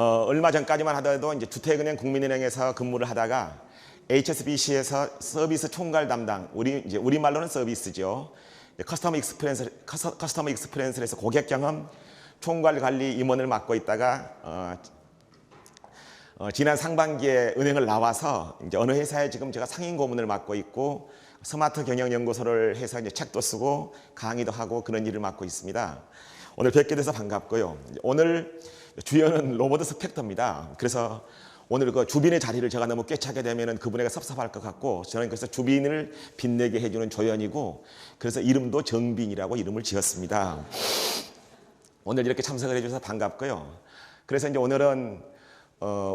얼마 전까지만 하더라도 이제 주택은행 국민은행에서 근무를 하다가 HSBC에서 서비스 총괄 담당, 우리말로는 서비스죠. 커스터머 익스피리언스에서 고객 경험 총괄 관리 임원을 맡고 있다가 지난 상반기에 은행을 나와서 이제 어느 회사에 지금 제가 상임 고문을 맡고 있고 스마트 경영 연구소를 해서 이제 책도 쓰고 강의도 하고 그런 일을 맡고 있습니다. 오늘 뵙게 돼서 반갑고요. 오늘 주연은 로버트 스펙터입니다. 그래서 오늘 그 주빈의 자리를 제가 너무 꿰차게 되면은 그분에게 섭섭할 것 같고 저는 그래서 주빈을 빛내게 해주는 조연이고 그래서 이름도 정빈이라고 이름을 지었습니다. 오늘 이렇게 참석을 해주셔서 반갑고요. 그래서 이제 오늘은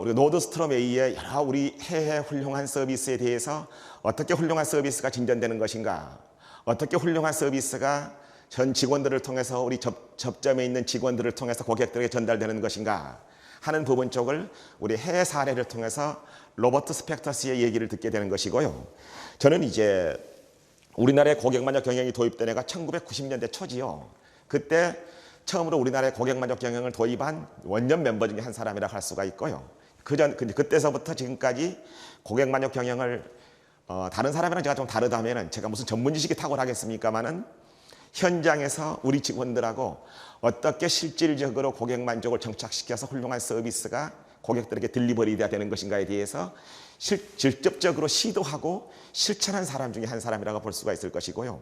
우리 노드스트롬 A의 여러 우리 해외 훌륭한 서비스에 대해서 어떻게 훌륭한 서비스가 진전되는 것인가, 어떻게 훌륭한 서비스가 전 직원들을 통해서 우리 접점에 있는 직원들을 통해서 고객들에게 전달되는 것인가 하는 부분 쪽을 우리 해외 사례를 통해서 로버트 스펙터 씨의 얘기를 듣게 되는 것이고요. 저는 이제 우리나라의 고객만족 경영이 도입된 해가 1990년대 초지요. 그때 처음으로 우리나라의 고객만족 경영을 도입한 원년 멤버 중에 한 사람이라 할 수가 있고요. 그때서부터 지금까지 고객만족 경영을 다른 사람이랑 제가 좀 다르다면은 제가 무슨 전문 지식이 탁월하겠습니까마는 현장에서 우리 직원들하고 어떻게 실질적으로 고객 만족을 정착시켜서 훌륭한 서비스가 고객들에게 딜리버리돼야 되는 것인가에 대해서 직접적으로 시도하고 실천한 사람 중에 한 사람이라고 볼 수가 있을 것이고요.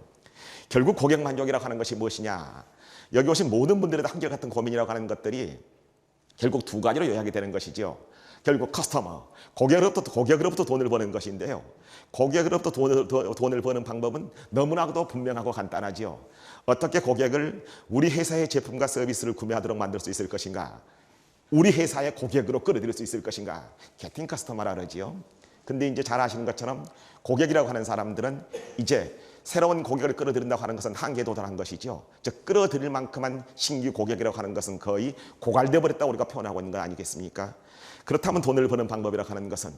결국 고객 만족이라고 하는 것이 무엇이냐? 여기 오신 모든 분들의 한결같은 고민이라고 하는 것들이 결국 두 가지로 요약이 되는 것이죠. 결국 커스터머, 고객으로부터 돈을 버는 것인데요. 고객으로부터 돈을 버는 방법은 너무나도 분명하고 간단하죠. 어떻게 고객을 우리 회사의 제품과 서비스를 구매하도록 만들 수 있을 것인가? 우리 회사의 고객으로 끌어들일 수 있을 것인가? 게팅 커스터머라 그러지요. 근데 이제 잘 아시는 것처럼 고객이라고 하는 사람들은 이제 새로운 고객을 끌어들인다고 하는 것은 한계에 도달한 것이죠. 즉 끌어들일 만큼만 신규 고객이라고 하는 것은 거의 고갈돼 버렸다고 우리가 표현하고 있는 거 아니겠습니까? 그렇다면 돈을 버는 방법이라고 하는 것은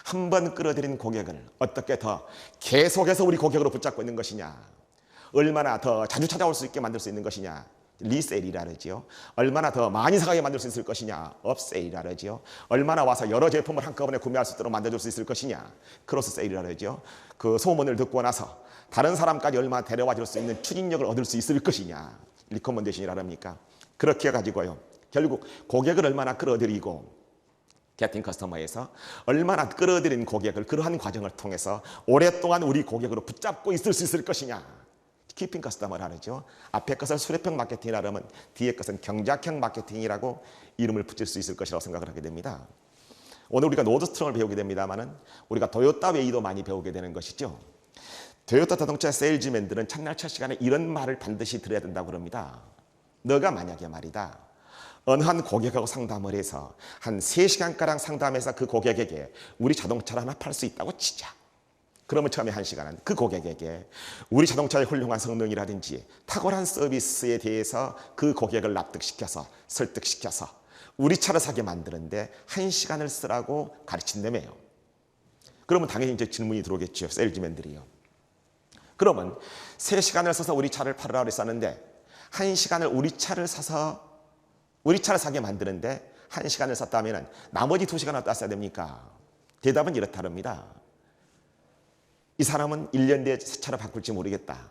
한 번 끌어들인 고객을 어떻게 더 계속해서 우리 고객으로 붙잡고 있는 것이냐, 얼마나 더 자주 찾아올 수 있게 만들 수 있는 것이냐, 리세일이라 그러지요. 얼마나 더 많이 사가게 만들 수 있을 것이냐, 업세일이라 그러지요. 얼마나 와서 여러 제품을 한꺼번에 구매할 수 있도록 만들어줄 수 있을 것이냐, 크로스 세일이라 그러지요. 그 소문을 듣고 나서 다른 사람까지 얼마나 데려와 줄 수 있는 추진력을 얻을 수 있을 것이냐, 리커먼데이션이라 합니까? 그렇게 해가지고요. 결국 고객을 얼마나 끌어들이고 게팅 커스터머에서 얼마나 끌어들인 고객을 그러한 과정을 통해서 오랫동안 우리 고객으로 붙잡고 있을 수 있을 것이냐, 키핑 커스터머라 하죠. 앞에 것을 수렵형 마케팅이라 하면 뒤에 것은 경작형 마케팅이라고 이름을 붙일 수 있을 것이라고 생각을 하게 됩니다. 오늘 우리가 노드스트롬을 배우게 됩니다만은 우리가 도요타 웨이도 많이 배우게 되는 것이죠. 도요타 자동차 세일즈맨들은 첫날 첫 시간에 이런 말을 반드시 들어야 된다고 그럽니다. 너가 만약에 말이다, 어느 한 고객하고 상담을 해서 한 3시간가량 상담해서 그 고객에게 우리 자동차를 하나 팔 수 있다고 치자. 그러면 처음에 1시간은 그 고객에게 우리 자동차의 훌륭한 성능이라든지 탁월한 서비스에 대해서 그 고객을 납득시켜서 설득시켜서 우리 차를 사게 만드는데 1시간을 쓰라고 가르친다며요. 그러면 당연히 이제 질문이 들어오겠죠. 세일즈맨들이요. 그러면 3시간을 써서 우리 차를 팔으라고 했었는데 1시간을 우리 차를 사게 만드는데 1시간을 썼다면 나머지 2시간은 어디다 써야 됩니까? 대답은 이렇다릅니다. 이 사람은 1년 뒤에 새 차를 바꿀지 모르겠다.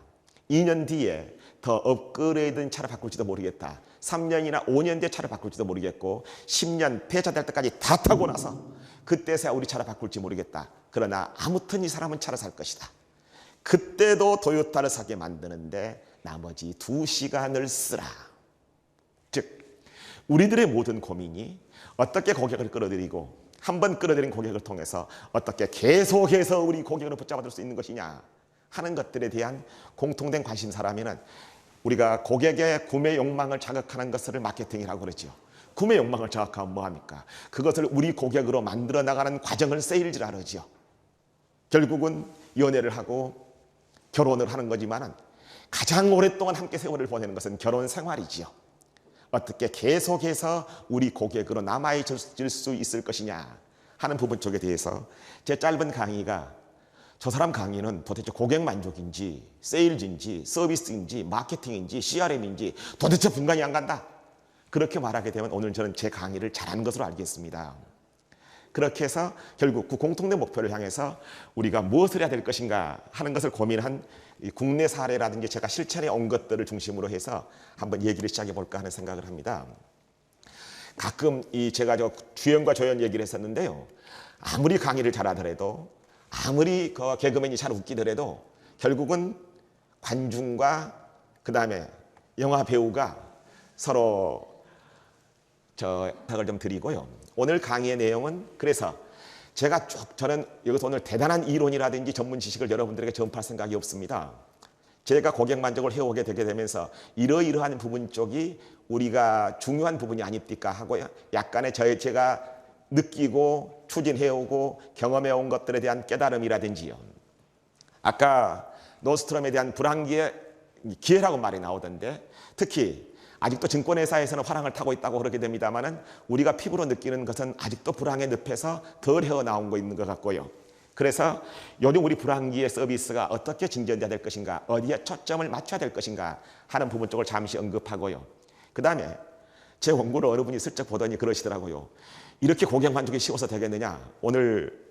2년 뒤에 더 업그레이드된 차를 바꿀지도 모르겠다. 3년이나 5년 뒤에 차를 바꿀지도 모르겠고 10년 폐차될 때까지 다 타고 나서 그때서야 우리 차를 바꿀지 모르겠다. 그러나 아무튼 이 사람은 차를 살 것이다. 그때도 도요타를 사게 만드는데 나머지 2시간을 쓰라. 즉 우리들의 모든 고민이 어떻게 고객을 끌어들이고 한 번 끌어들인 고객을 통해서 어떻게 계속해서 우리 고객을 붙잡아둘 수 있는 것이냐 하는 것들에 대한 공통된 관심사라면 우리가 고객의 구매 욕망을 자극하는 것을 마케팅이라고 그러죠. 구매 욕망을 자극하면 뭐합니까? 그것을 우리 고객으로 만들어 나가는 과정을 세일즈라 그러죠. 결국은 연애를 하고 결혼을 하는 거지만 가장 오랫동안 함께 세월을 보내는 것은 결혼 생활이지요. 어떻게 계속해서 우리 고객으로 남아있을 수 있을 것이냐 하는 부분 쪽에 대해서 제 짧은 강의가 저 사람 강의는 도대체 고객 만족인지 세일즈인지 서비스인지 마케팅인지 CRM인지 도대체 분간이 안 간다. 그렇게 말하게 되면 오늘 저는 제 강의를 잘한 것으로 알겠습니다. 그렇게 해서 결국 그 공통된 목표를 향해서 우리가 무엇을 해야 될 것인가 하는 것을 고민한 이 국내 사례라든지 제가 실천해 온 것들을 중심으로 해서 한번 얘기를 시작해 볼까 하는 생각을 합니다. 가끔 제가 주연과 조연 얘기를 했었는데요. 아무리 강의를 잘하더라도 아무리 그 개그맨이 잘 웃기더라도 결국은 관중과 그 다음에 영화 배우가 서로 부탁을 좀 드리고요. 오늘 강의의 내용은 그래서 제가 저는 여기서 오늘 대단한 이론이라든지 전문 지식을 여러분들에게 전파할 생각이 없습니다. 제가 고객 만족을 해오게 되게 되면서 이러이러한 부분 쪽이 우리가 중요한 부분이 아닙니까 하고 약간의 제가 느끼고 추진해오고 경험해온 것들에 대한 깨달음이라든지요. 아까 노스트럼에 대한 불황기의 기회라고 말이 나오던데 특히 아직도 증권회사에서는 화랑을 타고 있다고 그러게 됩니다만은 우리가 피부로 느끼는 것은 아직도 불황의 늪에서 덜 헤어나온 거 있는 것 같고요. 그래서 요즘 우리 불황기의 서비스가 어떻게 진전돼야 될 것인가, 어디에 초점을 맞춰야 될 것인가 하는 부분 쪽을 잠시 언급하고요. 그 다음에 제 원고를 어느 분이 슬쩍 보더니 그러시더라고요. 이렇게 고객 만족이 쉬워서 되겠느냐. 오늘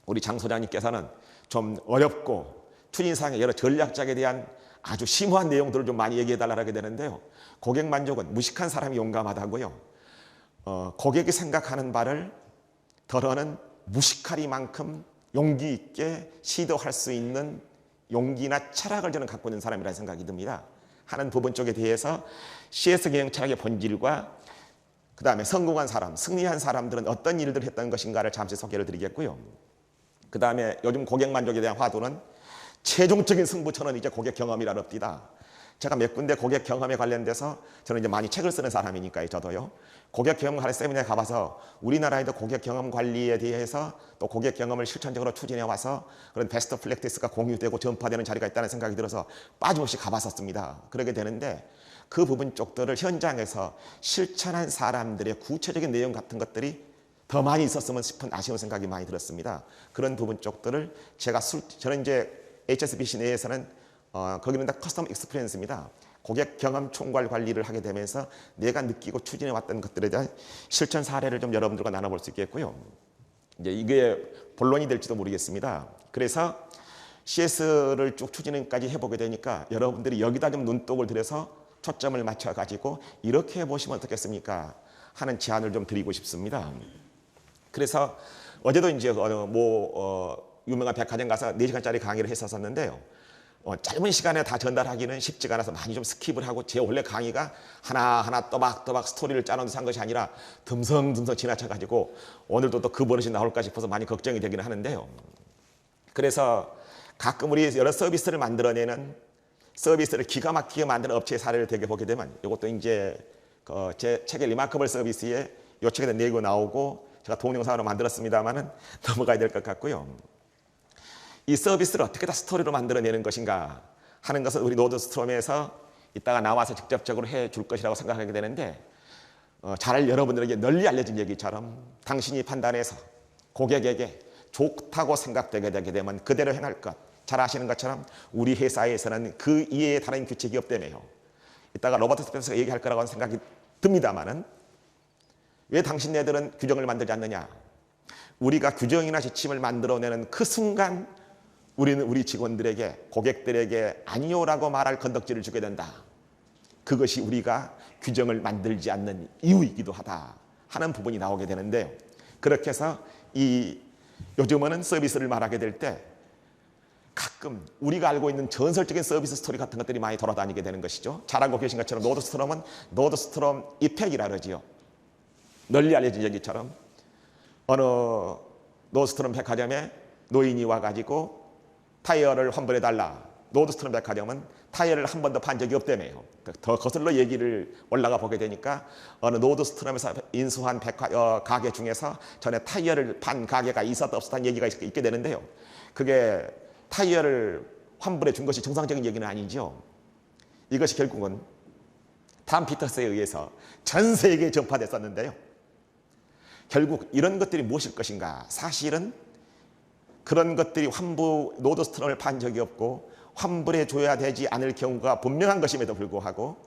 우리 장 소장님께서는 좀 어렵고 추진사항의 여러 전략작에 대한 아주 심오한 내용들을 좀 많이 얘기해 달라고 하게 되는데요. 고객 만족은 무식한 사람이 용감하다고요. 고객이 생각하는 바를 덜어는 무식하리만큼 용기 있게 시도할 수 있는 용기나 철학을 저는 갖고 있는 사람이라는 생각이 듭니다. 하는 부분 쪽에 대해서 CS 경영 철학의 본질과 그 다음에 성공한 사람, 승리한 사람들은 어떤 일들을 했던 것인가를 잠시 소개를 드리겠고요. 그 다음에 요즘 고객 만족에 대한 화두는 최종적인 승부처는 이제 고객 경험이라랍니다. 제가 몇 군데 고객 경험에 관련돼서 저는 이제 많이 책을 쓰는 사람이니까요. 저도요. 고객 경험 관리 세미나에 가봐서 우리나라에도 고객 경험 관리에 대해서 또 고객 경험을 실천적으로 추진해 와서 그런 베스트 프랙티스가 공유되고 전파되는 자리가 있다는 생각이 들어서 빠짐없이 가봤었습니다. 그러게 되는데 그 부분 쪽들을 현장에서 실천한 사람들의 구체적인 내용 같은 것들이 더 많이 있었으면 싶은 아쉬운 생각이 많이 들었습니다. 그런 부분 쪽들을 저는 이제 HSBC 내에서는 거기는 다 커스텀 익스피리언스입니다. 고객 경험 총괄 관리를 하게 되면서 내가 느끼고 추진해 왔던 것들에 대한 실천 사례를 좀 여러분들과 나눠볼 수 있겠고요. 이제 이게 본론이 될지도 모르겠습니다. 그래서 CS를 쭉 추진까지 해보게 되니까 여러분들이 여기다 좀 눈독을 들여서 초점을 맞춰가지고 이렇게 해보시면 어떻겠습니까? 하는 제안을 좀 드리고 싶습니다. 그래서 어제도 이제 유명한 백화점 가서 4시간짜리 강의를 했었는데요. 짧은 시간에 다 전달하기는 쉽지가 않아서 많이 좀 스킵을 하고 제 원래 강의가 하나하나 또박또박 스토리를 짜놓아서 한 것이 아니라 듬성듬성 지나쳐가지고 오늘도 또 그 버릇이 나올까 싶어서 많이 걱정이 되기는 하는데요. 그래서 가끔 우리 여러 서비스를 만들어내는 서비스를 기가 막히게 만드는 업체의 사례를 되게 보게 되면 이것도 이제 제 책의 리마커블 서비스에 요 책에 내고 나오고 제가 동영상으로 만들었습니다만은 넘어가야 될 것 같고요. 이 서비스를 어떻게 다 스토리로 만들어내는 것인가 하는 것을 우리 노드스트롬에서 이따가 나와서 직접적으로 해줄 것이라고 생각하게 되는데 잘 여러분들에게 널리 알려진 얘기처럼 당신이 판단해서 고객에게 좋다고 생각되게 되게 되면 그대로 행할 것. 잘 아시는 것처럼 우리 회사에서는 그 이외에 다른 규칙이 없다며요. 이따가 로버트 스펜서가 얘기할 거라고 생각이 듭니다만은 왜 당신네들은 규정을 만들지 않느냐. 우리가 규정이나 지침을 만들어내는 그 순간 우리는 우리 직원들에게 고객들에게 아니요라고 말할 건덕지를 주게 된다. 그것이 우리가 규정을 만들지 않는 이유이기도 하다 하는 부분이 나오게 되는데요. 그렇게 해서 요즘은 서비스를 말하게 될 때 가끔 우리가 알고 있는 전설적인 서비스 스토리 같은 것들이 많이 돌아다니게 되는 것이죠. 잘 알고 계신 것처럼 노드스트롬은 노드스트롬 이펙이라 그러지요. 널리 알려진 얘기처럼 어느 노드스트롬 백화점에 노인이 와가지고 타이어를 환불해달라. 노드스트롬 백화점은 타이어를 한 번도 판 적이 없다며요. 더 거슬러 얘기를 올라가 보게 되니까 어느 노드스트롬에서 인수한 가게 중에서 전에 타이어를 판 가게가 있었다 없었다는 얘기가 있게 되는데요. 그게 타이어를 환불해 준 것이 정상적인 얘기는 아니죠. 이것이 결국은 탐 피터스에 의해서 전 세계에 전파됐었는데요. 결국 이런 것들이 무엇일 것인가? 사실은 그런 것들이 노드스트롬을 판 적이 없고 환불해 줘야 되지 않을 경우가 분명한 것임에도 불구하고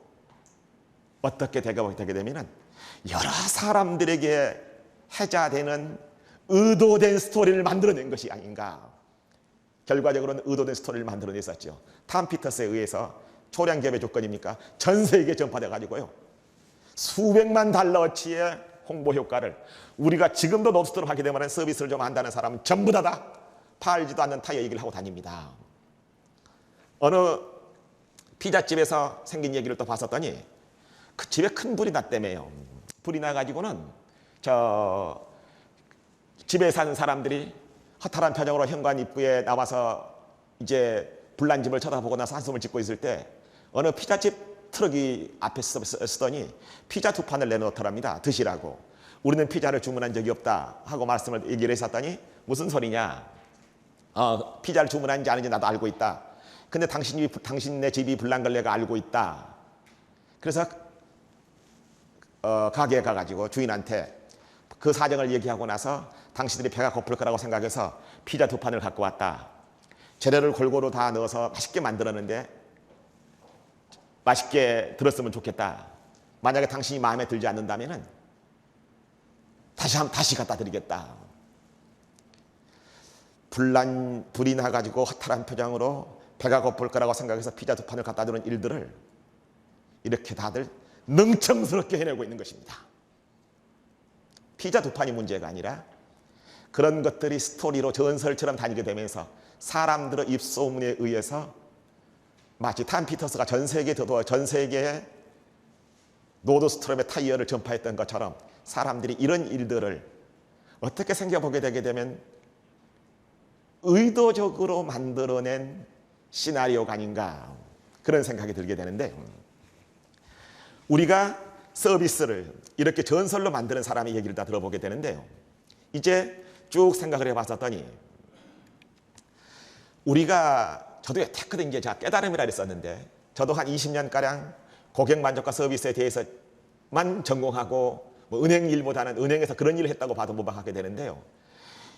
어떻게 되게 되면은 여러 사람들에게 해자되는 의도된 스토리를 만들어낸 것이 아닌가. 결과적으로는 의도된 스토리를 만들어냈었죠. 탐 피터스에 의해서 초량 기업의 조건입니까? 전 세계에 전파돼 가지고요. 수백만 달러어치의 홍보 효과를 우리가 지금도 노스트로 하게 되면 서비스를 좀 안다는 사람은 전부 다 팔지도 않는 타이어 얘기를 하고 다닙니다. 어느 피자집에서 생긴 얘기를 또 봤었더니 그 집에 큰 불이 났다며요. 불이 나가지고는 저 집에 사는 사람들이 허탈한 표정으로 현관 입구에 나와서 이제 불난 집을 쳐다보고 나서 한숨을 짓고 있을 때 어느 피자집 트럭이 앞에 쓰더니 피자 2판을 내놓더랍니다. 드시라고. 우리는 피자를 주문한 적이 없다 하고 얘기를 했었더니 무슨 소리냐. 피자를 주문한지 아닌지 나도 알고 있다. 근데 당신네 집이 불난 걸 내가 알고 있다. 그래서 가게에 가가지고 주인한테 그 사정을 얘기하고 나서 당신들이 배가 고플 거라고 생각해서 피자 2판을 갖고 왔다. 재료를 골고루 다 넣어서 맛있게 만들었는데 맛있게 들었으면 좋겠다. 만약에 당신이 마음에 들지 않는다면 다시 갖다 드리겠다. 불이 나가지고 허탈한 표정으로 배가 고플 거라고 생각해서 피자 2판을 갖다 주는 일들을 이렇게 다들 능청스럽게 해내고 있는 것입니다. 피자 2판이 문제가 아니라 그런 것들이 스토리로 전설처럼 다니게 되면서 사람들의 입소문에 의해서 마치 탐 피터스가 전 세계에 노드스트롬의 타이어를 전파했던 것처럼 사람들이 이런 일들을 어떻게 생각보게 되게 되면 의도적으로 만들어낸 시나리오가 아닌가 그런 생각이 들게 되는데, 우리가 서비스를 이렇게 전설로 만드는 사람의 얘기를 다 들어보게 되는데요. 이제 쭉 생각을 해봤었더니 저도 테크된 게 제가 깨달음이라 했었는데 저도 한 20년가량 고객 만족과 서비스에 대해서만 전공하고 은행 일보다는 은행에서 그런 일을 했다고 봐도 무방하게 되는데요.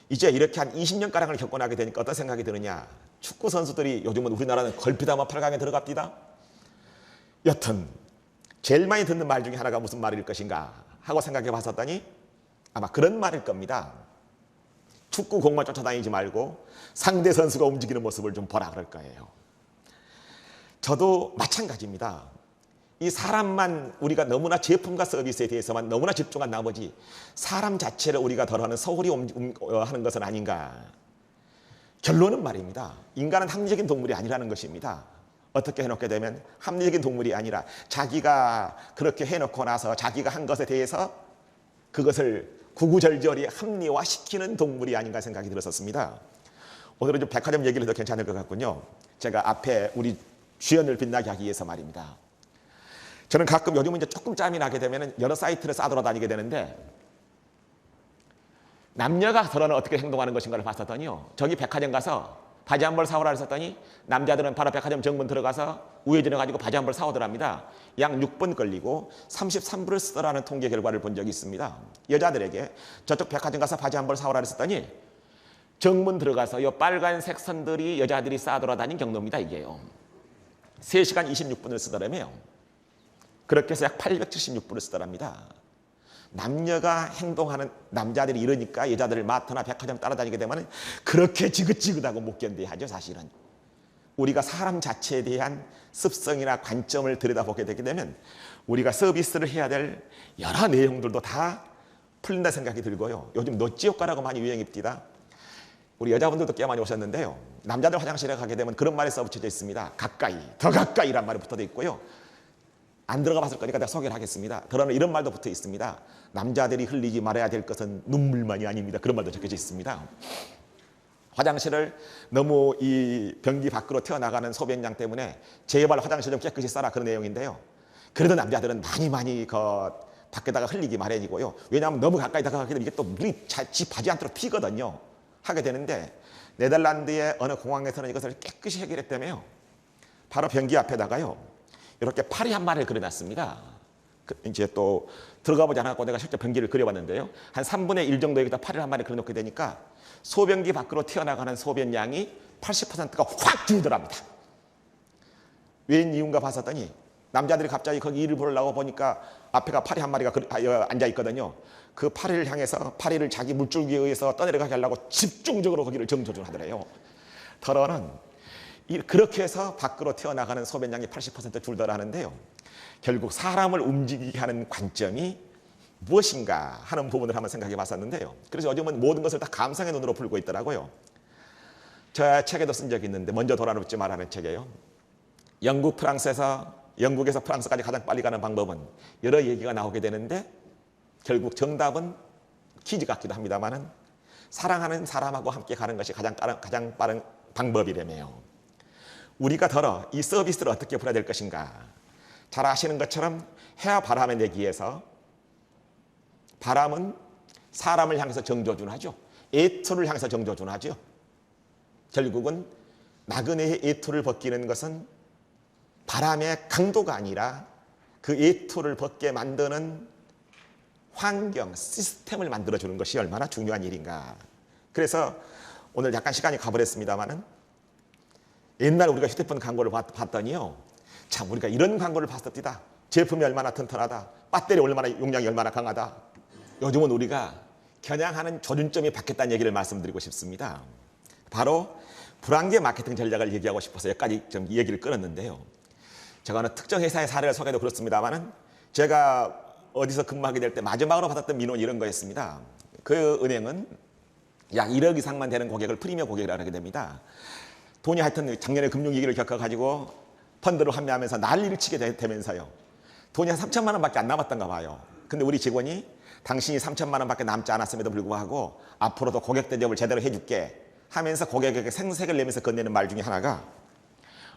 이제 이렇게 한 20년가량을 겪어나게 되니까 어떤 생각이 드느냐. 축구 선수들이 요즘은 우리나라는 걸핏하면 8강에 들어갑니다. 여튼 제일 많이 듣는 말 중에 하나가 무슨 말일 것인가 하고 생각해 봤었더니 아마 그런 말일 겁니다. 축구 공만 쫓아다니지 말고 상대 선수가 움직이는 모습을 좀 보라 그럴 거예요. 저도 마찬가지입니다. 이 사람만 우리가 너무나 제품과 서비스에 대해서만 너무나 집중한 나머지 사람 자체를 우리가 덜어하는 소홀히 하는 것은 아닌가. 결론은 말입니다. 인간은 합리적인 동물이 아니라는 것입니다. 어떻게 해놓게 되면 합리적인 동물이 아니라 자기가 그렇게 해놓고 나서 자기가 한 것에 대해서 그것을 구구절절히 합리화시키는 동물이 아닌가 생각이 들었었습니다. 오늘은 좀 백화점 얘기를 해도 괜찮을 것 같군요. 제가 앞에 우리 주연을 빛나게 하기 위해서 말입니다. 저는 가끔 요즘은 이제 조금 짬이 나게 되면 여러 사이트를 싸돌아다니게 되는데 남녀가 서로는 어떻게 행동하는 것인가를 봤었더니요. 저기 백화점 가서 바지 한 벌 사오라 했었더니 남자들은 바로 백화점 정문 들어가서 우회전해 가지고 바지 한 벌 사오더랍니다. 약 6분 걸리고 33불을 쓰더라는 통계 결과를 본 적이 있습니다. 여자들에게 저쪽 백화점 가서 바지 한 벌 사오라 했었더니 정문 들어가서 이 빨간색 선들이 여자들이 싸돌아다닌 경로입니다. 이게요. 3시간 26분을 쓰더라며요. 그렇게 해서 약 876불을 쓰더랍니다. 남녀가 행동하는 남자들이 이러니까 여자들을 마트나 백화점 따라다니게 되면 그렇게 지긋지긋하고 못 견뎌야 하죠. 사실은 우리가 사람 자체에 대한 습성이나 관점을 들여다보게 되게 되면 우리가 서비스를 해야 될 여러 내용들도 다 풀린다 생각이 들고요. 요즘 노찌 효과라고 많이 유행입니다. 우리 여자분들도 꽤 많이 오셨는데요. 남자들 화장실에 가게 되면 그런 말이 써붙여져 있습니다. 가까이, 더 가까이란 말이 붙어져 있고요. 안 들어가 봤을 거니까 내가 소개를 하겠습니다. 그러나 이런 말도 붙어 있습니다. 남자들이 흘리지 말아야 될 것은 눈물만이 아닙니다. 그런 말도 적혀져 있습니다. 화장실을 너무 이 변기 밖으로 튀어나가는 소변량 때문에 제발 화장실 좀 깨끗이 싸라 그런 내용인데요. 그래도 남자들은 많이 밖에다가 흘리기 마련이고요. 왜냐하면 너무 가까이 다가가게 되면 이게 또 물이 지 바지 안으로 튀거든요. 하게 되는데 네덜란드의 어느 공항에서는 이것을 깨끗이 해결했다며요. 바로 변기 앞에다가요. 이렇게 파리 한 마리를 그려놨습니다. 이제 또 들어가 보지 않았고 내가 실제 변기를 그려봤는데요. 한 3분의 1 정도 여기다 파리를 한 마리 그려놓게 되니까 소변기 밖으로 튀어나가는 소변량이 80%가 확 줄더랍니다. 웬 이유인가 봤었더니 남자들이 갑자기 거기 이를 보려고 보니까 앞에가 파리 한 마리가 앉아 있거든요. 그 파리를 향해서 파리를 자기 물줄기에 의해서 떠내려가게 하려고 집중적으로 거기를 정조준하더래요. 더러는 그렇게 해서 밖으로 튀어나가는 소변량이 80% 줄더라는데요. 결국 사람을 움직이게 하는 관점이 무엇인가 하는 부분을 한번 생각해 봤었는데요. 그래서 요즘은 모든 것을 다 감상의 눈으로 풀고 있더라고요. 저 책에도 쓴 적이 있는데 먼저 돌아눕지 말라는 책이에요. 영국에서 프랑스까지 가장 빨리 가는 방법은 여러 얘기가 나오게 되는데 결국 정답은 퀴즈 같기도 합니다만은 사랑하는 사람하고 함께 가는 것이 가장 빠른 방법이라며요. 우리가 이 서비스를 어떻게 풀어야 될 것인가. 잘 아시는 것처럼 해와 바람에 내기에서 바람은 사람을 향해서 정조준하죠. 애토를 향해서 정조준하죠. 결국은 나그네의 애토를 벗기는 것은 바람의 강도가 아니라 그 애토를 벗게 만드는 환경, 시스템을 만들어주는 것이 얼마나 중요한 일인가. 그래서 오늘 약간 시간이 가버렸습니다만은 옛날 우리가 휴대폰 광고를 봤더니요. 참 우리가 이런 광고를 봤었디다. 제품이 얼마나 튼튼하다. 배터리 용량이 얼마나 강하다. 요즘은 우리가 겨냥하는 조준점이 바뀌었다는 얘기를 말씀드리고 싶습니다. 바로 불황계 마케팅 전략을 얘기하고 싶어서 여기까지 좀 얘기를 끊었는데요. 제가 어느 특정 회사의 사례를 소개도 그렇습니다만은 제가 어디서 근무하게 될 때 마지막으로 받았던 민원이 이런 거였습니다. 그 은행은 약 1억 이상만 되는 고객을 프리미엄 고객이라고 하게 됩니다. 돈이 하여튼 작년에 금융위기를 겪어가지고 펀드로 환매하면서 난리를 치게 되면서요. 돈이 한 3천만 원밖에 안 남았던가 봐요. 근데 우리 직원이 당신이 3천만 원밖에 남지 않았음에도 불구하고 앞으로도 고객 대접을 제대로 해줄게 하면서 고객에게 생색을 내면서 건네는 말 중에 하나가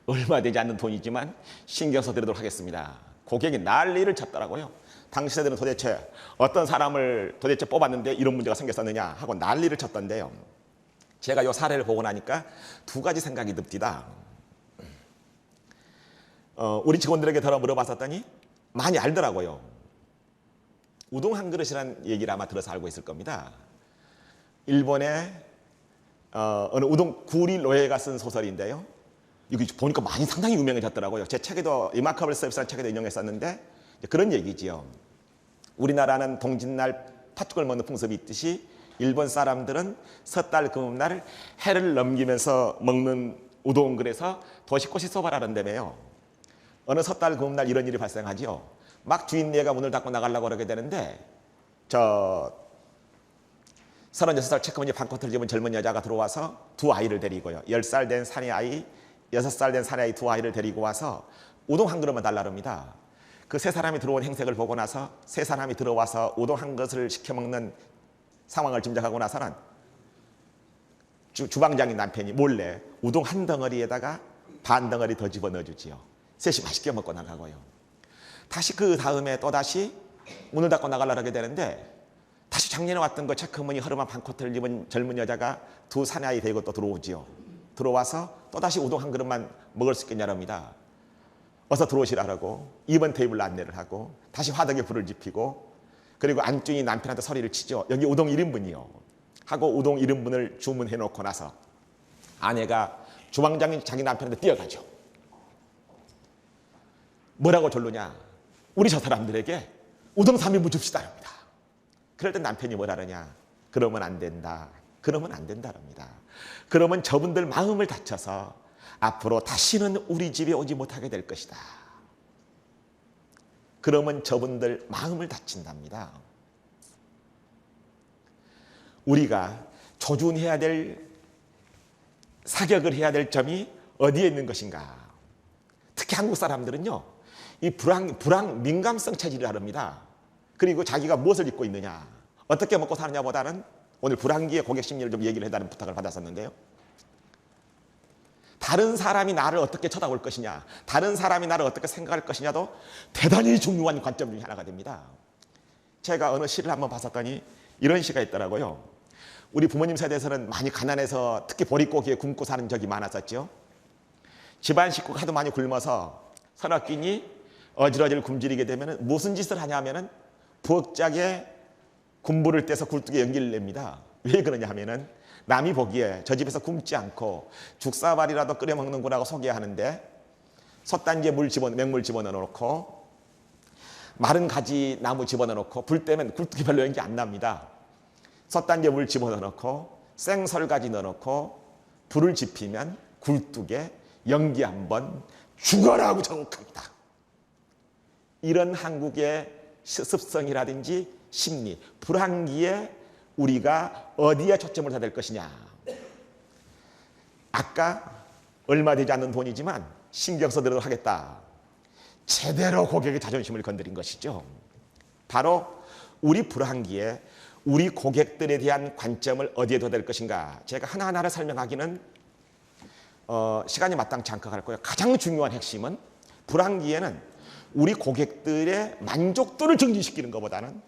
얼마 되지 않는 돈이지만 신경 써드리도록 하겠습니다. 고객이 난리를 쳤더라고요. 당신들은 도대체 어떤 사람을 도대체 뽑았는데 이런 문제가 생겼었느냐 하고 난리를 쳤던데요. 제가 이 사례를 보고 나니까 두 가지 생각이 듭디다. 우리 직원들에게 물어봤었더니 많이 알더라고요. 우동 한 그릇이라는 얘기를 아마 들어서 알고 있을 겁니다. 일본의 어느 우동 구리 노예가 쓴 소설인데요. 이거 보니까 상당히 유명해졌더라고요. 제 책에도 리마커블 서비스라는 책에도 인용했었는데 그런 얘기지요. 우리나라는 동짓날 팥죽을 먹는 풍습이 있듯이 일본 사람들은 섣달 금음날 해를 넘기면서 먹는 우동 그래서 도시코시 소바라는데매요. 어느 섣달 금음날 이런 일이 발생하지요. 막 주인네가 문을 닫고 나가려고 그러게 되는데 36살 체크무늬 반코트를 입은 젊은 여자가 들어와서 두 아이를 데리고요. 10살 된 사내아이, 6살 된 사내아이 두 아이를 데리고 와서 우동 한 그릇만 달라릅니다. 그 세 사람이 들어온 행색을 보고 나서 세 사람이 들어와서 우동 한 그릇을 시켜 먹는 상황을 짐작하고 나서는 주방장인 남편이 몰래 우동 한 덩어리에다가 반 덩어리 더 집어넣어 주지요. 셋이 맛있게 먹고 나가고요. 다시 그 다음에 또다시 문을 닫고 나가려고 하게 되는데 다시 작년에 왔던 그 체크무늬 허름한 반코트를 입은 젊은 여자가 두 사내아이 데리고 또 들어오지요. 들어와서 또다시 우동 한 그릇만 먹을 수 있겠냐랍니다. 어서 들어오시라고 2번 테이블로 안내를 하고 다시 화덕에 불을 지피고 그리고 안중이 남편한테 소리를 치죠. 여기 우동 1인분이요. 하고 우동 1인분을 주문해 놓고 나서 아내가 주방장인 자기 남편한테 뛰어가죠. 뭐라고 졸르냐. 우리 저 사람들에게 우동 3인분 줍시다 합니다. 그럴 때 남편이 뭐라느냐. 그러면 안 된다. 그러면 안 된다랍니다. 그러면 저분들 마음을 다쳐서 앞으로 다시는 우리 집에 오지 못하게 될 것이다. 그러면 저분들 마음을 다친답니다. 우리가 조준해야 될 사격을 해야 될 점이 어디에 있는 것인가. 특히 한국 사람들은요. 이 불황 민감성 체질을 합니다. 그리고 자기가 무엇을 입고 있느냐. 어떻게 먹고 사느냐보다는 오늘 불황기의 고객 심리를 좀 얘기를 해달라는 부탁을 받았었는데요. 다른 사람이 나를 어떻게 쳐다볼 것이냐, 다른 사람이 나를 어떻게 생각할 것이냐도 대단히 중요한 관점 중에 하나가 됩니다. 제가 어느 시를 한번 봤었더니 이런 시가 있더라고요. 우리 부모님 세대에서는 많이 가난해서 특히 보릿고기에 굶고 사는 적이 많았었죠. 집안 식구가 하도 많이 굶어서 서너 끼니 어질어질 굶주리게 되면 무슨 짓을 하냐면은 부엌짝에 군부를 떼서 굴뚝에 연기를 냅니다. 왜 그러냐 하면은 남이 보기에 저 집에서 굶지 않고 죽사발이라도 끓여 먹는구나 하고 소개하는데 솥단지에 맹물 집어넣어 놓고 마른 가지 나무 집어넣어 놓고 불 때면 굴뚝이 별로 연기 안 납니다. 솥단지에 물 집어넣어 놓고 생설가지 넣어 놓고 불을 지피면 굴뚝에 연기 한번 죽어라 하고 정확합니다. 이런 한국의 습성이라든지 심리, 불황기에 우리가 어디에 초점을 둬야 될 것이냐. 아까 얼마 되지 않는 돈이지만 신경 써드려도 하겠다. 제대로 고객의 자존심을 건드린 것이죠. 바로 우리 불황기에 우리 고객들에 대한 관점을 어디에 둬야 될 것인가. 제가 하나하나를 설명하기는 시간이 마땅치 않고 갈 거예요. 가장 중요한 핵심은 불황기에는 우리 고객들의 만족도를 증진시키는 것보다는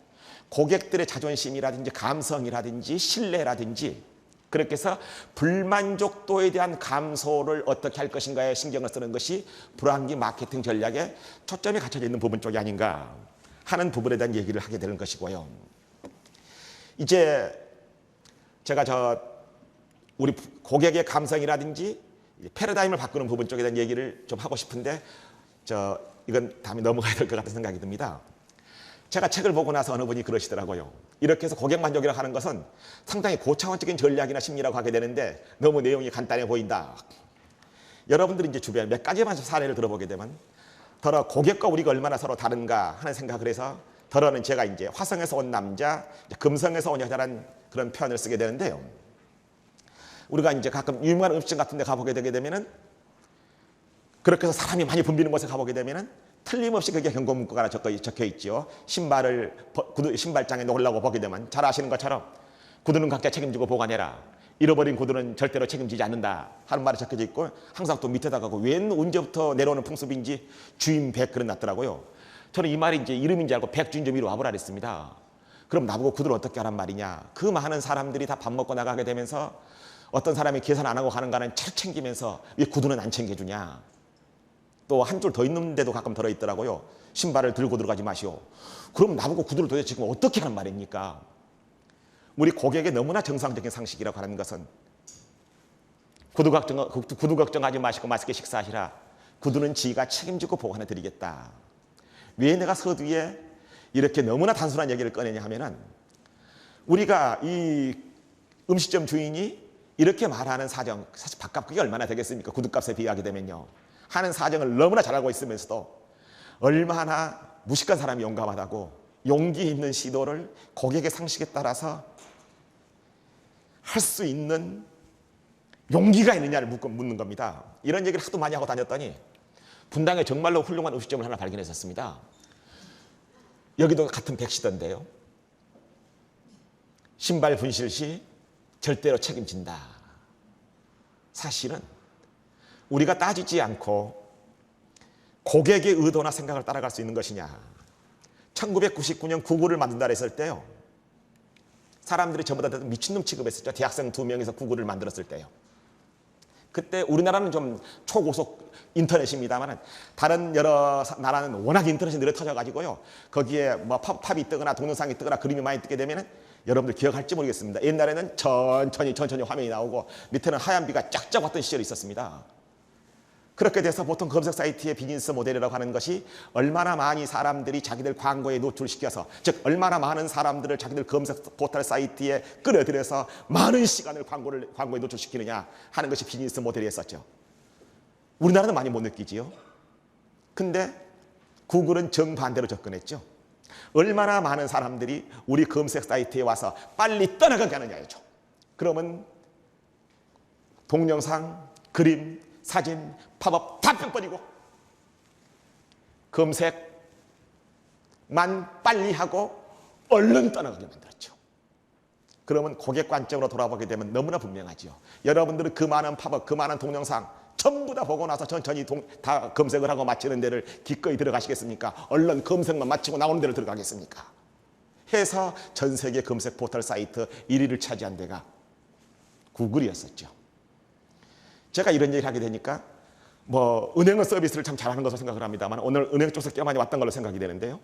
고객들의 자존심이라든지 감성이라든지 신뢰라든지 그렇게 해서 불만족도에 대한 감소를 어떻게 할 것인가에 신경을 쓰는 것이 불황기 마케팅 전략에 초점이 갖춰져 있는 부분 쪽이 아닌가 하는 부분에 대한 얘기를 하게 되는 것이고요. 이제 제가 우리 고객의 감성이라든지 패러다임을 바꾸는 부분 쪽에 대한 얘기를 좀 하고 싶은데 이건 다음에 넘어가야 될 것 같은 생각이 듭니다. 제가 책을 보고 나서 어느 분이 그러시더라고요. 이렇게 해서 고객 만족이라고 하는 것은 상당히 고차원적인 전략이나 심리라고 하게 되는데 너무 내용이 간단해 보인다. 여러분들이 이제 주변에 몇 가지만 사례를 들어보게 되면 더러 고객과 우리가 얼마나 서로 다른가 하는 생각을 해서 더러는 제가 이제 화성에서 온 남자, 금성에서 온 여자라는 그런 표현을 쓰게 되는데요. 우리가 이제 가끔 유명한 음식점 같은 데 가보게 되게 되면은 그렇게 해서 사람이 많이 붐비는 곳에 가보게 되면은 틀림없이 그게 경고 문구가 하나 적혀 있죠. 신발장에 놓으려고 보게 되면 잘 아시는 것처럼 구두는 각자 책임지고 보관해라. 잃어버린 구두는 절대로 책임지지 않는다 하는 말이 적혀져 있고 항상 또 밑에다가 웬 언제부터 내려오는 풍습인지 주인 백 그런 났더라고요. 저는 이 말이 이제 이름인지 알고 백주인 좀 이리 와보라 그랬습니다. 그럼 나보고 구두를 어떻게 하란 말이냐. 그 많은 사람들이 다 밥 먹고 나가게 되면서 어떤 사람이 계산 안 하고 가는 거는 잘 챙기면서 왜 구두는 안 챙겨주냐. 또 한 줄 더 있는데도 가끔 들어있더라고요. 신발을 들고 들어가지 마시오. 그럼 나보고 구두를 도대체 지금 어떻게 하는 말입니까? 우리 고객의 너무나 정상적인 상식이라고 하는 것은 구두 걱정하지 마시고 맛있게 식사하시라. 구두는 지가 책임지고 보관해 드리겠다. 왜 내가 서두에 이렇게 너무나 단순한 얘기를 꺼내냐 하면은 우리가 이 음식점 주인이 이렇게 말하는 사정, 사실 밥값 그게 얼마나 되겠습니까? 구두값에 비하게 되면요. 하는 사정을 너무나 잘 알고 있으면서도 얼마나 무식한 사람이 용감하다고 용기 있는 시도를 고객의 상식에 따라서 할 수 있는 용기가 있느냐를 묻는 겁니다. 이런 얘기를 하도 많이 하고 다녔더니 분당에 정말로 훌륭한 음식점을 하나 발견했었습니다. 여기도 같은 백시던데요. 신발 분실 시 절대로 책임진다. 사실은 우리가 따지지 않고 고객의 의도나 생각을 따라갈 수 있는 것이냐. 1999년 구글을 만든다 했을 때요. 사람들이 저보다 더 미친놈 취급했었죠. 대학생 2명이서 구글을 만들었을 때요. 그때 우리나라는 좀 초고속 인터넷입니다만 다른 여러 나라는 워낙 인터넷이 느려 터져가지고요. 거기에 뭐 팝이 뜨거나 동영상이 뜨거나 그림이 많이 뜨게 되면은 여러분들 기억할지 모르겠습니다. 옛날에는 천천히 화면이 나오고 밑에는 하얀 비가 쫙쫙 왔던 시절이 있었습니다. 그렇게 돼서 보통 검색 사이트의 비즈니스 모델이라고 하는 것이 얼마나 많이 사람들이 자기들 광고에 노출시켜서 즉 얼마나 많은 사람들을 자기들 검색 포털 사이트에 끌어들여서 많은 시간을 광고에 노출시키느냐 하는 것이 비즈니스 모델이었었죠. 우리나라는 많이 못 느끼지요. 근데 구글은 정반대로 접근했죠. 얼마나 많은 사람들이 우리 검색 사이트에 와서 빨리 떠나가게 하느냐였죠. 그러면 동영상, 그림, 사진, 팝업 다 뿅 검색만 빨리 하고 얼른 떠나가게 만들었죠. 그러면 고객 관점으로 돌아보게 되면 너무나 분명하죠. 여러분들은 그 많은 팝업, 그 많은 동영상 전부 다 보고 나서 천천히 다 검색을 하고 마치는 데를 기꺼이 들어가시겠습니까? 얼른 검색만 마치고 나오는 데를 들어가겠습니까? 해서 전 세계 검색 포털 사이트 1위를 차지한 데가 구글이었었죠. 제가 이런 얘기를 하게 되니까 뭐 은행은 서비스를 참 잘하는 것으로 생각을 합니다만 오늘 은행 쪽에서 꽤 많이 왔던 걸로 생각이 되는데요.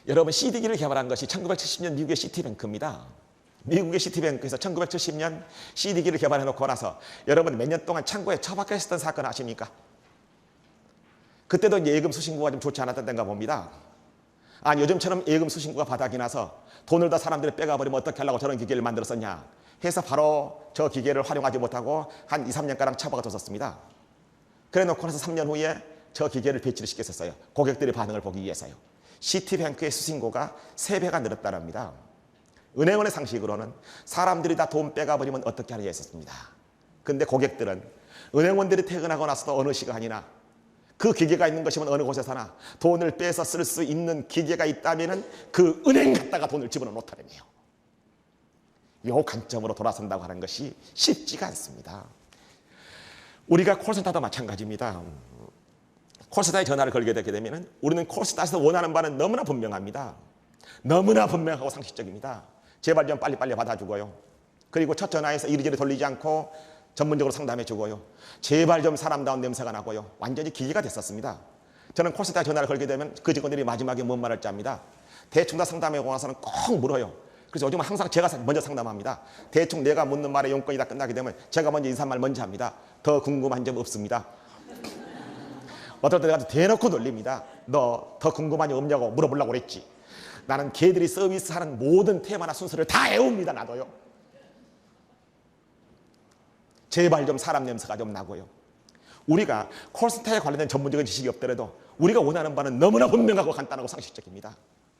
여러분 CD기를 개발한 것이 1970년 미국의 시티뱅크입니다. 미국의 시티뱅크에서 1970년 CD기를 개발해 놓고 나서 여러분 몇 년 동안 창고에 처박혀 있었던 사건 아십니까? 그때도 이제 예금 수신구가 좀 좋지 않았던 때인가 봅니다. 아니, 요즘처럼 예금 수신구가 바닥이 나서 돈을 다 사람들이 빼가버리면 어떻게 하려고 저런 기계를 만들었었냐 해서 바로 저 기계를 활용하지 못하고 한 2, 3년가량 처박아 뒀었습니다. 그래 놓고 나서 3년 후에 저 기계를 배치를 시켰었어요. 고객들의 반응을 보기 위해서요. 시티뱅크의 수신고가 3배가 늘었다랍니다. 은행원의 상식으로는 사람들이 다 돈 빼가버리면 어떻게 하느냐 했었습니다. 근데 고객들은 은행원들이 퇴근하고 나서도 어느 시간이나 그 기계가 있는 것이면 어느 곳에서나 돈을 빼서 쓸 수 있는 기계가 있다면 그 은행 갔다가 돈을 집어넣어 놓다며요. 이 관점으로 돌아선다고 하는 것이 쉽지가 않습니다. 우리가 콜센터도 마찬가지입니다. 콜센터에 전화를 걸게 되게 되면 우리는 콜센터에서 원하는 바는 너무나 분명합니다. 너무나 분명하고 상식적입니다. 제발 좀 빨리빨리 받아주고요. 그리고 첫 전화에서 이리저리 돌리지 않고 전문적으로 상담해 주고요. 제발 좀 사람다운 냄새가 나고요. 완전히 기계가 됐었습니다. 저는 콜센터에 전화를 걸게 되면 그 직원들이 마지막에 뭔 말할지 압니다. 대충 다 상담하고 나서는 꼭 물어요. 그래서 요즘은 항상 제가 먼저 상담합니다. 대충 내가 묻는 말에 용건이 다 끝나게 되면 제가 먼저 인사말 먼저 합니다. 더 궁금한 점 없습니다. 어떨 때 내가 대놓고 놀립니다. 너 더 궁금한 점 없냐고 물어보려고 그랬지. 나는 걔들이 서비스하는 모든 테마나 순서를 다 외웁니다. 나도요. 제발 좀 사람 냄새가 좀 나고요. 우리가 콜센터에 관련된 전문적인 지식이 없더라도 우리가 원하는 바는 너무나 분명하고 간단하고 상식적입니다.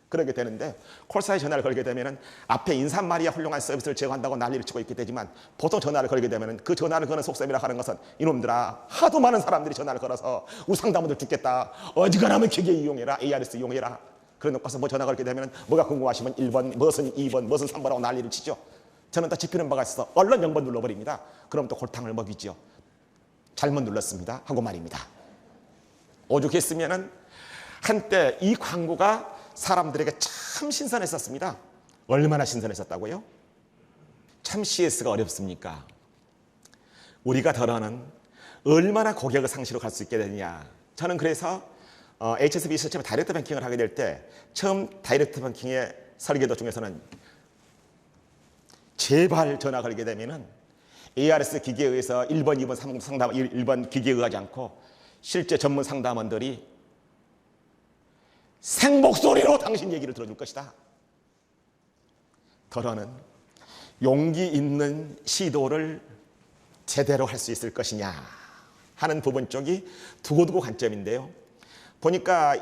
그러게 되는데 콜센터에 전화를 걸게 되면 앞에 인사말이야 훌륭한 서비스를 제공한다고 난리를 치고 있게 되지만 보통 전화를 걸게 되면 그 전화를 거는 속셈이라 하는 것은 이놈들아 하도 많은 사람들이 전화를 걸어서 우리 상담원들 죽겠다. 어지간하면 기계 이용해라. ARS 이용해라. 그래 놓고서 뭐 전화 걸게 되면 뭐가 궁금하시면 1번, 무슨 2번, 무슨 3번하고 난리를 치죠. 저는 다 집히는 바가 있어서 얼른 0번 눌러버립니다. 그럼 또 골탕을 먹이죠. 잘못 눌렀습니다 하고 말입니다. 오죽했으면은 한때 이 광고가 사람들에게 참 신선했었습니다. 얼마나 신선했었다고요? 참 CS가 어렵습니까? 우리가 더러는 얼마나 고객의 상시로 갈 수 있게 되느냐. 저는 그래서 HSBC 처음에 다이렉트 뱅킹을 하게 될 때 처음 다이렉트 뱅킹의 설계도 중에서는 제발 전화 걸게 되면은 ARS 기계에 의해서 1번, 2번 상담 1번 기계에 의하지 않고 실제 전문 상담원들이 생목소리로 당신 얘기를 들어줄 것이다. 더러는 용기 있는 시도를 제대로 할 수 있을 것이냐 하는 부분 쪽이 두고두고 관점인데요. 보니까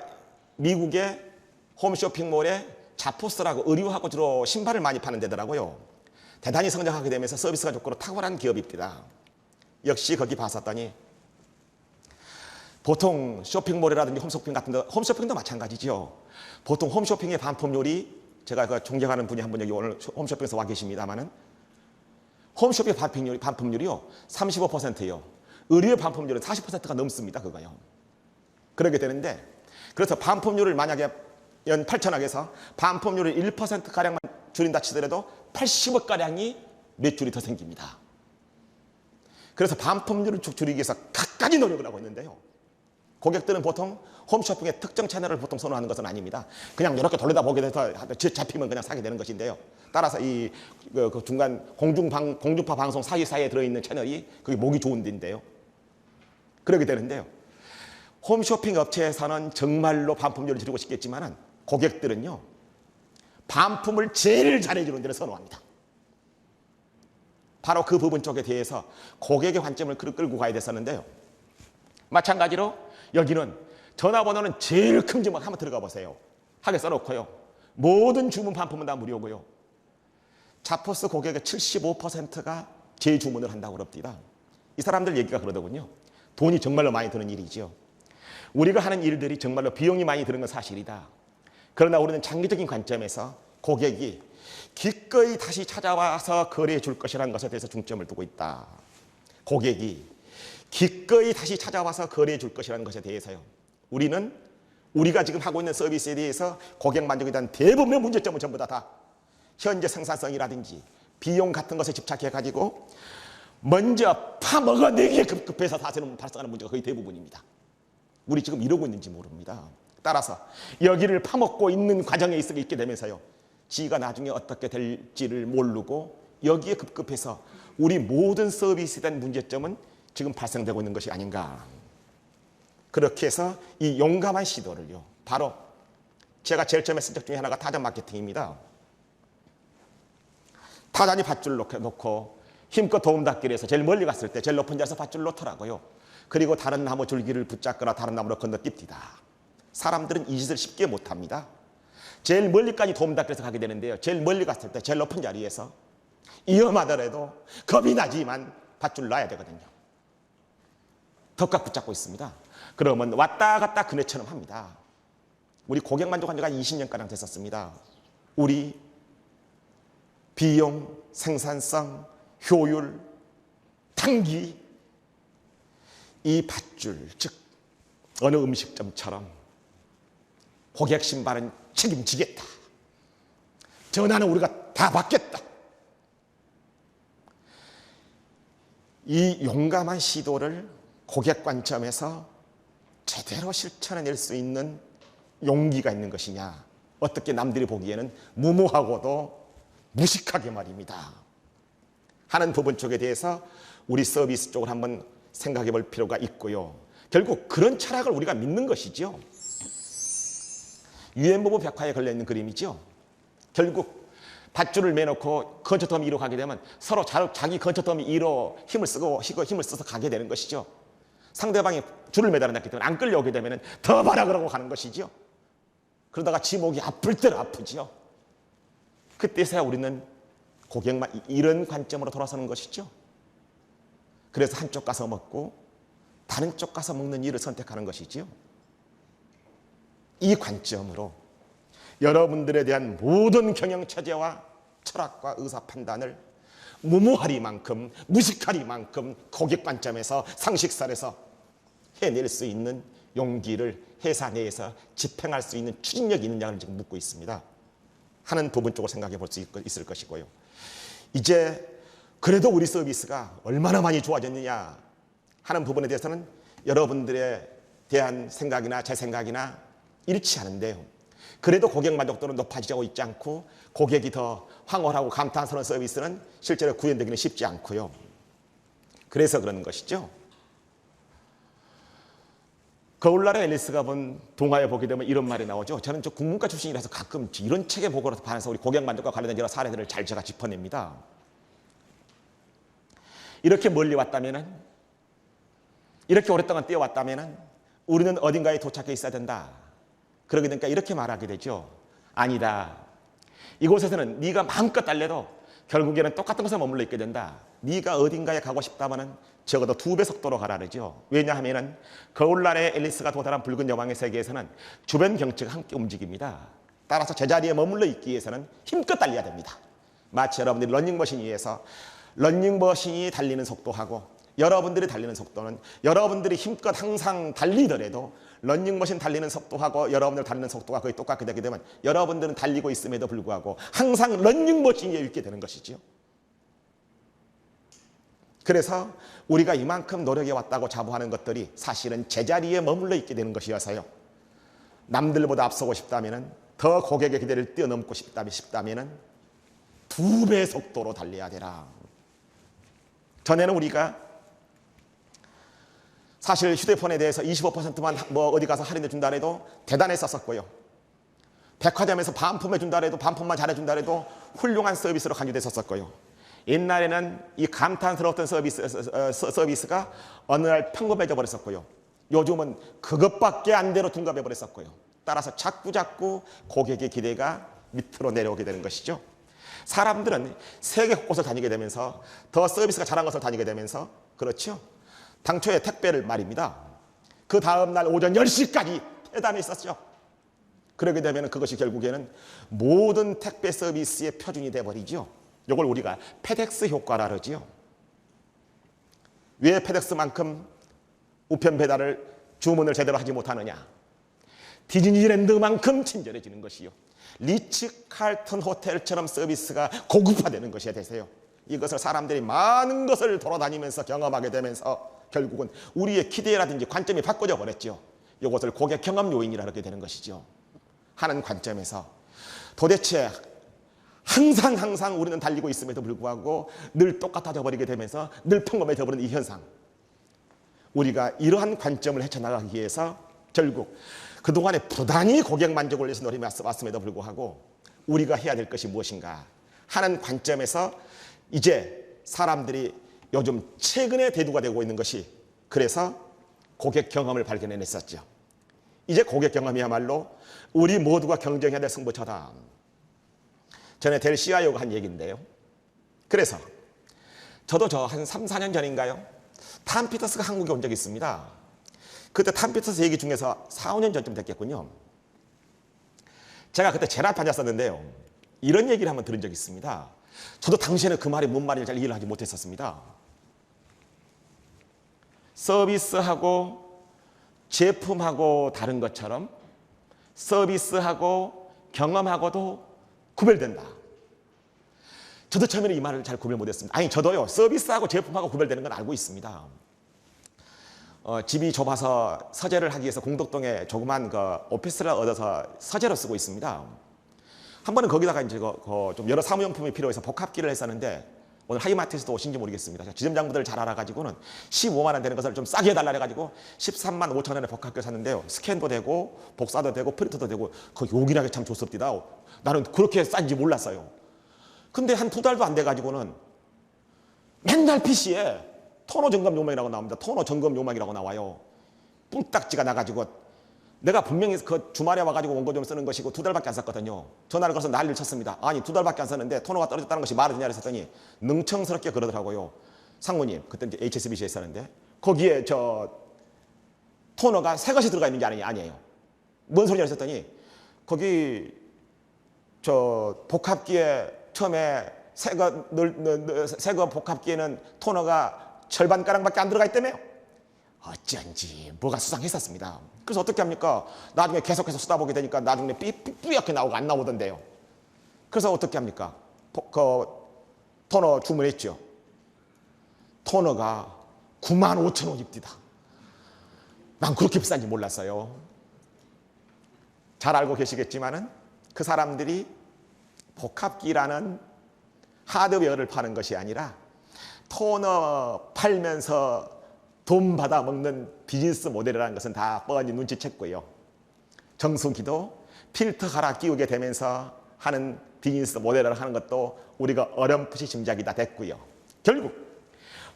미국의 홈쇼핑몰에 자포스라고 의류하고 주로 신발을 많이 파는 데더라고요. 대단히 성장하게 되면서 서비스가 좋고 탁월한 기업입니다. 역시 거기 봤었더니 보통 쇼핑몰이라든지 홈쇼핑 같은 데, 홈쇼핑도 마찬가지죠. 보통 홈쇼핑의 반품률이 제가 그 존경하는 분이 한 분 여기 오늘 홈쇼핑에서 와 계십니다만은 홈쇼핑 반품률이요 35%예요. 의류의 반품률은 40%가 넘습니다. 그거요. 그러게 되는데 그래서 반품률을 만약에 연 8천억에서 반품률을 1%가량만 줄인다 치더라도 80억가량이 매출이 더 생깁니다. 그래서 반품률을 줄이기 위해서 갖가지 노력을 하고 있는데요. 고객들은 보통 홈쇼핑의 특정 채널을 보통 선호하는 것은 아닙니다. 그냥 이렇게 돌려다 보게 돼서 잡히면 그냥 사게 되는 것인데요. 따라서 그 중간 공중파 방송 사이사이에 들어있는 채널이 그게 목이 좋은 데인데요. 그러게 되는데요. 홈쇼핑 업체에서는 정말로 반품률을 줄이고 싶겠지만 고객들은요. 반품을 제일 잘해주는 데를 선호합니다. 바로 그 부분 쪽에 대해서 고객의 관점을 끌고 가야 됐었는데요. 마찬가지로 여기는 전화번호는 제일 큼지막 한번 들어가 보세요. 하게 써놓고요. 모든 주문 반품은 다 무료고요. 자포스 고객의 75%가 재주문을 한다고 그럽니다. 이 사람들 얘기가 그러더군요. 돈이 정말로 많이 드는 일이죠. 우리가 하는 일들이 정말로 비용이 많이 드는 건 사실이다. 그러나 우리는 장기적인 관점에서 고객이 기꺼이 다시 찾아와서 거래해 줄 것이라는 것에 대해서 중점을 두고 있다. 고객이 기꺼이 다시 찾아와서 거래해 줄 것이라는 것에 대해서요. 우리가 지금 하고 있는 서비스에 대해서 고객 만족에 대한 대부분의 문제점은 전부 다 현재 생산성이라든지 비용 같은 것에 집착해가지고 먼저 파먹어내기에 급급해서 사실은 발생하는 문제가 거의 대부분입니다. 우리 지금 이러고 있는지 모릅니다. 따라서 여기를 파먹고 있는 과정에 있게 되면서요. 지가 나중에 어떻게 될지를 모르고 여기에 급급해서 우리 모든 서비스에 대한 문제점은 지금 발생되고 있는 것이 아닌가. 그렇게 해서 이 용감한 시도를요, 바로 제가 제일 처음에 쓴 적 중에 하나가 타잔 마케팅입니다. 타잔이 밧줄 놓고 힘껏 도움닫기를 해서 제일 멀리 갔을 때 제일 높은 자리에서 밧줄 놓더라고요. 그리고 다른 나무 줄기를 붙잡거나 다른 나무로 건너뜁디다. 사람들은 이 짓을 쉽게 못합니다. 제일 멀리까지 도움닫기 위해서 가게 되는데요, 제일 멀리 갔을 때 제일 높은 자리에서 위험하더라도 겁이 나지만 밧줄 놔야 되거든요. 덕각 붙잡고 있습니다. 그러면 왔다 갔다 그네처럼 합니다. 우리 고객 만족한 지가 20년가량 됐었습니다. 우리 비용, 생산성, 효율, 단기, 이 밧줄, 즉 어느 음식점처럼 고객 신발은 책임지겠다. 전화는 우리가 다 받겠다. 이 용감한 시도를 고객 관점에서 제대로 실천해낼 수 있는 용기가 있는 것이냐, 어떻게 남들이 보기에는 무모하고도 무식하게 말입니다 하는 부분 쪽에 대해서 우리 서비스 쪽을 한번 생각해 볼 필요가 있고요. 결국 그런 철학을 우리가 믿는 것이죠. 유엔부부 벽화에 걸려있는 그림이죠. 결국 밧줄을 매놓고 건초더미 위로 가게 되면 서로 자기 건초더미 위로 힘을 써서 가게 되는 것이죠. 상대방이 줄을 매달아놨기 때문에 안 끌려오게 되면 더 봐라 그러고 가는 것이죠. 그러다가 지목이 아플 대로 아프지요. 그때서야 우리는 고객만 이런 관점으로 돌아서는 것이죠. 그래서 한쪽 가서 먹고 다른 쪽 가서 먹는 일을 선택하는 것이지요. 이 관점으로 여러분들에 대한 모든 경영체제와 철학과 의사 판단을 무모하리만큼 무식하리만큼 고객 관점에서 상식선에서 해낼 수 있는 용기를 회사 내에서 집행할 수 있는 추진력이 있느냐를 지금 묻고 있습니다 하는 부분 쪽으로 생각해 볼 수 있을 것이고요. 이제 그래도 우리 서비스가 얼마나 많이 좋아졌느냐 하는 부분에 대해서는 여러분들에 대한 생각이나 제 생각이나 일치하는데요. 그래도 고객 만족도는 높아지고 있지 않고 고객이 더 황홀하고 감탄스러운 서비스는 실제로 구현되기는 쉽지 않고요. 그래서 그러는 것이죠. 거울날에 앨리스가 본 동화에 보게 되면 이런 말이 나오죠. 저는 저 국문과 출신이라서 가끔 이런 책에 보고서 반해서 우리 고객 만족과 관련된 여러 사례들을 잘 제가 짚어냅니다. 이렇게 멀리 왔다면은, 이렇게 오랫동안 뛰어왔다면은 우리는 어딘가에 도착해 있어야 된다. 그러게 되니까 이렇게 말하게 되죠. 아니다. 이곳에서는 네가 마음껏 달려도 결국에는 똑같은 곳에 머물러 있게 된다. 네가 어딘가에 가고 싶다면은 적어도 2배 속도로 가라 그러죠. 왜냐하면은 거울날에 앨리스가 도달한 붉은 여왕의 세계에서는 주변 경치가 함께 움직입니다. 따라서 제자리에 머물러 있기 위해서는 힘껏 달려야 됩니다. 마치 여러분들이 러닝머신 위에서 러닝머신이 달리는 속도하고 여러분들이 달리는 속도는 여러분들이 힘껏 항상 달리더라도 러닝머신 달리는 속도하고 여러분들 달리는 속도가 거의 똑같게 되게 되면 여러분들은 달리고 있음에도 불구하고 항상 러닝머신 위에 있게 되는 것이죠. 그래서 우리가 이만큼 노력해 왔다고 자부하는 것들이 사실은 제자리에 머물러 있게 되는 것이어서요. 남들보다 앞서고 싶다면, 더 고객의 기대를 뛰어넘고 싶다면 2배 속도로 달려야 되라. 전에는 우리가 사실 휴대폰에 대해서 25%만 뭐 어디 가서 할인해 준다 해도 대단했었고요. 백화점에서 반품해 준다 해도 반품만 잘해 준다 해도 훌륭한 서비스로 간주됐었고요. 옛날에는 이 감탄스러웠던 서비스가 어느 날 평범해져 버렸었고요. 요즘은 그것밖에 안 되로 둔갑해 버렸었고요. 따라서 자꾸 고객의 기대가 밑으로 내려오게 되는 것이죠. 사람들은 세계 곳곳을 다니게 되면서 더 서비스가 잘한 것을 다니게 되면서, 그렇죠. 당초에 택배를 말입니다. 그 다음날 오전 10시까지 폐단해 있었죠. 그러게 되면 그것이 결국에는 모든 택배 서비스의 표준이 돼버리죠. 이걸 우리가 페덱스 효과라 그러지요. 왜 페덱스만큼 우편 배달을 주문을 제대로 하지 못하느냐. 디즈니랜드만큼 친절해지는 것이요. 리츠 칼튼 호텔처럼 서비스가 고급화되는 것이 되세요. 이것을 사람들이 많은 것을 돌아다니면서 경험하게 되면서 결국은 우리의 기대라든지 관점이 바꿔져 버렸죠. 이것을 고객 경험 요인이라 그렇게 되는 것이죠. 하는 관점에서 도대체 항상 우리는 달리고 있음에도 불구하고 늘 똑같아져 버리게 되면서 늘 평범해져 버리는 이 현상. 우리가 이러한 관점을 헤쳐나가기 위해서 결국 그동안에 부단히 고객 만족을 위해서 노력해 왔음에도 불구하고 우리가 해야 될 것이 무엇인가 하는 관점에서 이제 사람들이 요즘 최근에 대두가 되고 있는 것이 그래서 고객 경험을 발견해냈었죠. 이제 고객 경험이야말로 우리 모두가 경쟁해야 될 승부처다. 전에 델 CIO가 한 얘기인데요. 그래서 저도 한 3, 4년 전인가요? 탐 피터스가 한국에 온 적이 있습니다. 그때 탐 피터스 얘기 중에서 4, 5년 전쯤 됐겠군요. 제가 그때 제 앞에 앉았었는데요. 이런 얘기를 한번 들은 적이 있습니다. 저도 당시에는 그 말이 뭔 말인지 잘 이해를 하지 못했었습니다. 서비스하고 제품하고 다른 것처럼 서비스하고 경험하고도 구별된다. 저도 처음에는 이 말을 잘 구별 못했습니다. 아니 저도요 서비스하고 제품하고 구별되는 건 알고 있습니다. 집이 좁아서 서재를 하기 위해서 공덕동에 조그만 오피스를 얻어서 서재로 쓰고 있습니다. 한 번은 거기다가 이제 좀 여러 사무용품이 필요해서 복합기를 했었는데 오늘 하이마트에서도 오신지 모르겠습니다. 지점장분들 잘 알아가지고는 15만 원 되는 것을 좀 싸게 해달라 해가지고 13만 5천 원에 복합기를 샀는데요. 스캔도 되고 복사도 되고 프린터도 되고 그 요긴하게 참 좋습니다. 나는 그렇게 싼지 몰랐어요. 근데 한 2달도 안 돼가지고는 맨날 PC에 토너 점검 요망이라고 나옵니다. 토너 점검 요망이라고 나와요. 뿔딱지가 나가지고 내가 분명히 그 주말에 와가지고 원고 좀 쓰는 것이고 2달밖에 안 썼거든요. 전화를 걸어서 난리를 쳤습니다. 아니 2달밖에 안 썼는데 토너가 떨어졌다는 것이 말이 되냐 했더니 능청스럽게 그러더라고요. 상무님, 그때 이제 HSBC에 있었는데 거기에 토너가 새 것이 들어가 있는 게 아니에요. 뭔 소리냐 했더니 거기 복합기에 처음에 새거 복합기에는 토너가 절반가량밖에 안 들어가 있다며요. 어쩐지 뭐가 수상했었습니다. 그래서 어떻게 합니까? 나중에 계속해서 쓰다 보게 되니까 나중에 뿌옇게 나오고 안 나오던데요. 그래서 어떻게 합니까? 토너 주문했죠. 토너가 95,000원입니다. 난 그렇게 비싼지 몰랐어요. 잘 알고 계시겠지만은 그 사람들이 복합기라는 하드웨어를 파는 것이 아니라 토너 팔면서 돈 받아 먹는 비즈니스 모델이라는 것은 다 뻔히 눈치챘고요. 정수기도 필터 갈아 끼우게 되면서 하는 비즈니스 모델을 하는 것도 우리가 어렴풋이 짐작이 다 됐고요. 결국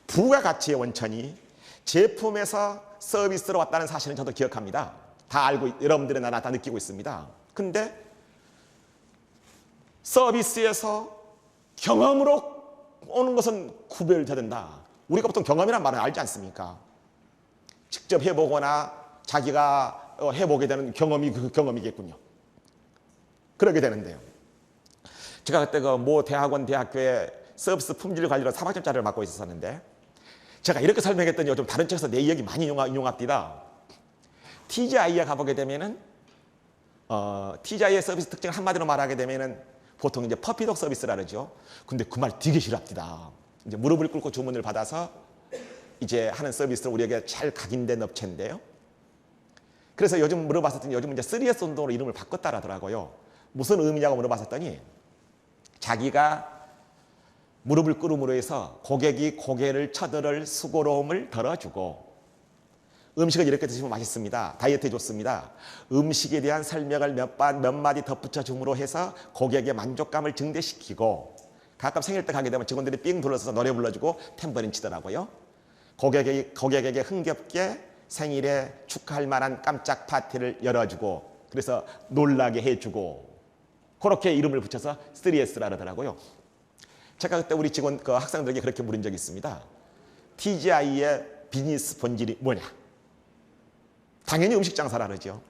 부가가치의 원천이 제품에서 서비스로 왔다는 사실은 저도 기억합니다. 다 알고 여러분들의 나라 다 느끼고 있습니다. 근데 서비스에서 경험으로 오는 것은 구별된다. 우리가 보통 경험이란 말은 알지 않습니까? 직접 해보거나 자기가 해보게 되는 경험이 그 경험이겠군요. 그러게 되는데요. 제가 그때 모 대학교에 서비스 품질 관리로 3학점짜리를 맡고 있었는데 제가 이렇게 설명했더니 요즘 다른 책에서 내 이야기 많이 인용합니다. TGI에 가보게 되면은 TGI의 서비스 특징을 한마디로 말하게 되면은 보통 이제 퍼피독 서비스라 그러죠. 근데 그 말 되게 싫어합니다. 이제 무릎을 꿇고 주문을 받아서 이제 하는 서비스는 우리에게 잘 각인된 업체인데요. 그래서 요즘 물어봤었더니 요즘 이제 3S 운동으로 이름을 바꿨다라더라고요. 무슨 의미냐고 물어봤었더니 자기가 무릎을 꿇음으로 해서 고객이 고개를 쳐들을 수고로움을 덜어주고 음식을 이렇게 드시면 맛있습니다. 다이어트에 좋습니다. 음식에 대한 설명을 몇 마디 덧붙여 줌으로 해서 고객의 만족감을 증대시키고 가끔 생일 때 가게 되면 직원들이 삥 둘러서서 노래 불러주고 탬버린 치더라고요. 고객에게 흥겹게 생일에 축하할 만한 깜짝 파티를 열어주고 그래서 놀라게 해주고 그렇게 이름을 붙여서 3S라 그러더라고요. 제가 그때 우리 직원 학생들에게 그렇게 물은 적이 있습니다. TGI의 비즈니스 본질이 뭐냐? 당연히 음식 장사라 그러죠.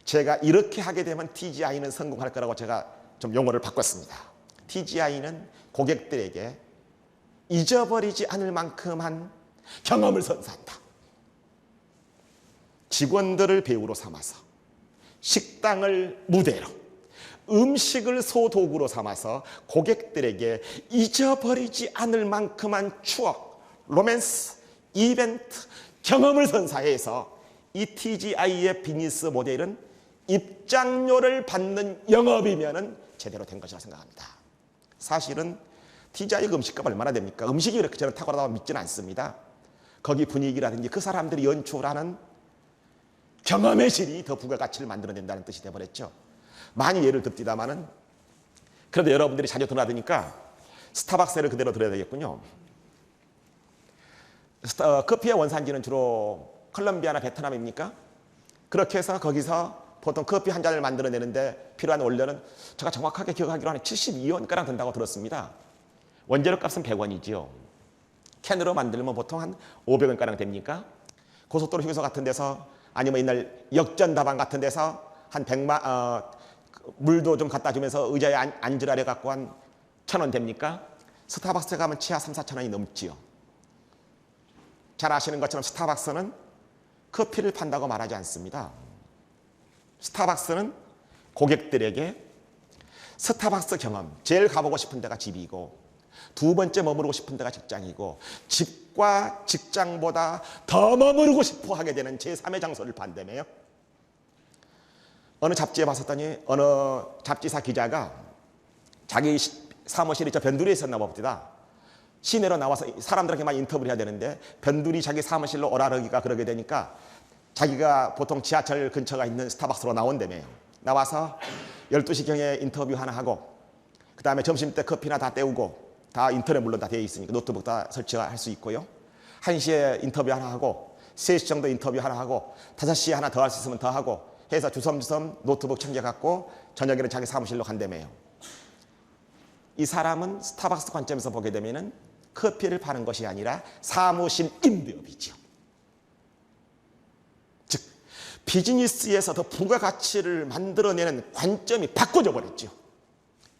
제가 이렇게 하게 되면 TGI는 성공할 거라고 제가 좀 용어를 바꿨습니다. TGI는 고객들에게 잊어버리지 않을 만큼한 경험을 선사한다. 직원들을 배우로 삼아서 식당을 무대로 음식을 소도구로 삼아서 고객들에게 잊어버리지 않을 만큼한 추억, 로맨스, 이벤트, 경험을 선사해서 이 TGI의 비즈니스 모델은 입장료를 받는 영업이면 제대로 된 것이라 생각합니다. 사실은 TGI가 음식값 얼마나 됩니까? 음식이 이렇게 저는 탁월하다고 믿지는 않습니다. 거기 분위기라든지 그 사람들이 연출하는 경험의 질이 더 부가가치를 만들어낸다는 뜻이 되어버렸죠. 많이 예를 듭디다마는 그래도 여러분들이 자주 드나드니까 스타벅스를 그대로 들어야 되겠군요. 커피의 원산지는 주로 콜롬비아나 베트남입니까? 그렇게 해서 거기서 보통 커피 한 잔을 만들어내는데 필요한 원료는 제가 정확하게 기억하기로 한 72원가량 든다고 들었습니다. 원재료 값은 100원이지요. 캔으로 만들면 보통 한 500원가량 됩니까? 고속도로 휴게소 같은 데서 아니면 옛날 역전다방 같은 데서 한 100만 물도 좀 갖다 주면서 의자에 앉으라래 갖고 한 1,000원 됩니까? 스타벅스에 가면 치아 3, 4천 원이 넘지요. 잘 아시는 것처럼 스타벅스는 커피를 판다고 말하지 않습니다. 스타벅스는 고객들에게 스타벅스 경험, 제일 가보고 싶은 데가 집이고 두 번째 머무르고 싶은 데가 직장이고 집과 직장보다 더 머무르고 싶어 하게 되는 제3의 장소를 판다며요. 어느 잡지에 봤었더니 어느 잡지사 기자가 자기 사무실이 저 변두리에 있었나 봅니다. 시내로 나와서 사람들에게만 인터뷰를 해야 되는데 변두리 자기 사무실로 오라르기가 그러게 되니까 자기가 보통 지하철 근처가 있는 스타벅스로 나온다며요. 나와서 12시경에 인터뷰 하나 하고 그 다음에 점심때 커피나 다 때우고 다 인터넷 물론 다 되어 있으니까 노트북 다 설치할 수 있고요. 1시에 인터뷰 하나 하고 3시 정도 인터뷰 하나 하고 5시에 하나 더 할 수 있으면 더 하고 해서 주섬주섬 노트북 챙겨갖고 저녁에는 자기 사무실로 간다며요. 이 사람은 스타벅스 관점에서 보게 되면은 커피를 파는 것이 아니라 사무실 임대업이죠. 즉 비즈니스에서 더 부가가치를 만들어내는 관점이 바꿔져 버렸죠.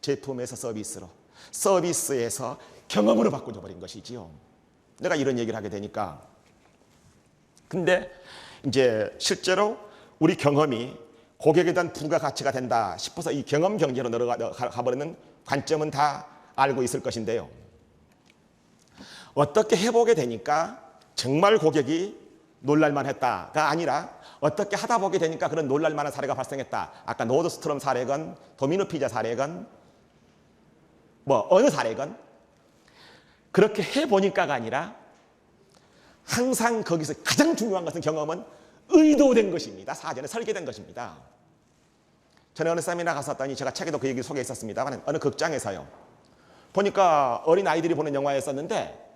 제품에서 서비스로, 서비스에서 경험으로 바꿔져 버린 것이지요. 내가 이런 얘기를 하게 되니까 근데 이제 실제로 우리 경험이 고객에 대한 부가가치가 된다 싶어서 이 경험 경제로 가버리는 관점은 다 알고 있을 것인데요. 어떻게 해보게 되니까 정말 고객이 놀랄만 했다가 아니라 어떻게 하다 보게 되니까 그런 놀랄만한 사례가 발생했다. 아까 노드스트롬 사례건 도미노 피자 사례건 뭐 어느 사례건 그렇게 해보니까가 아니라 항상 거기서 가장 중요한 것은 경험은 의도된 것입니다. 사전에 설계된 것입니다. 전에 어느 세미나 갔었더니 제가 책에도 그 얘기 소개했었습니다만 어느 극장에서요. 보니까 어린 아이들이 보는 영화였었는데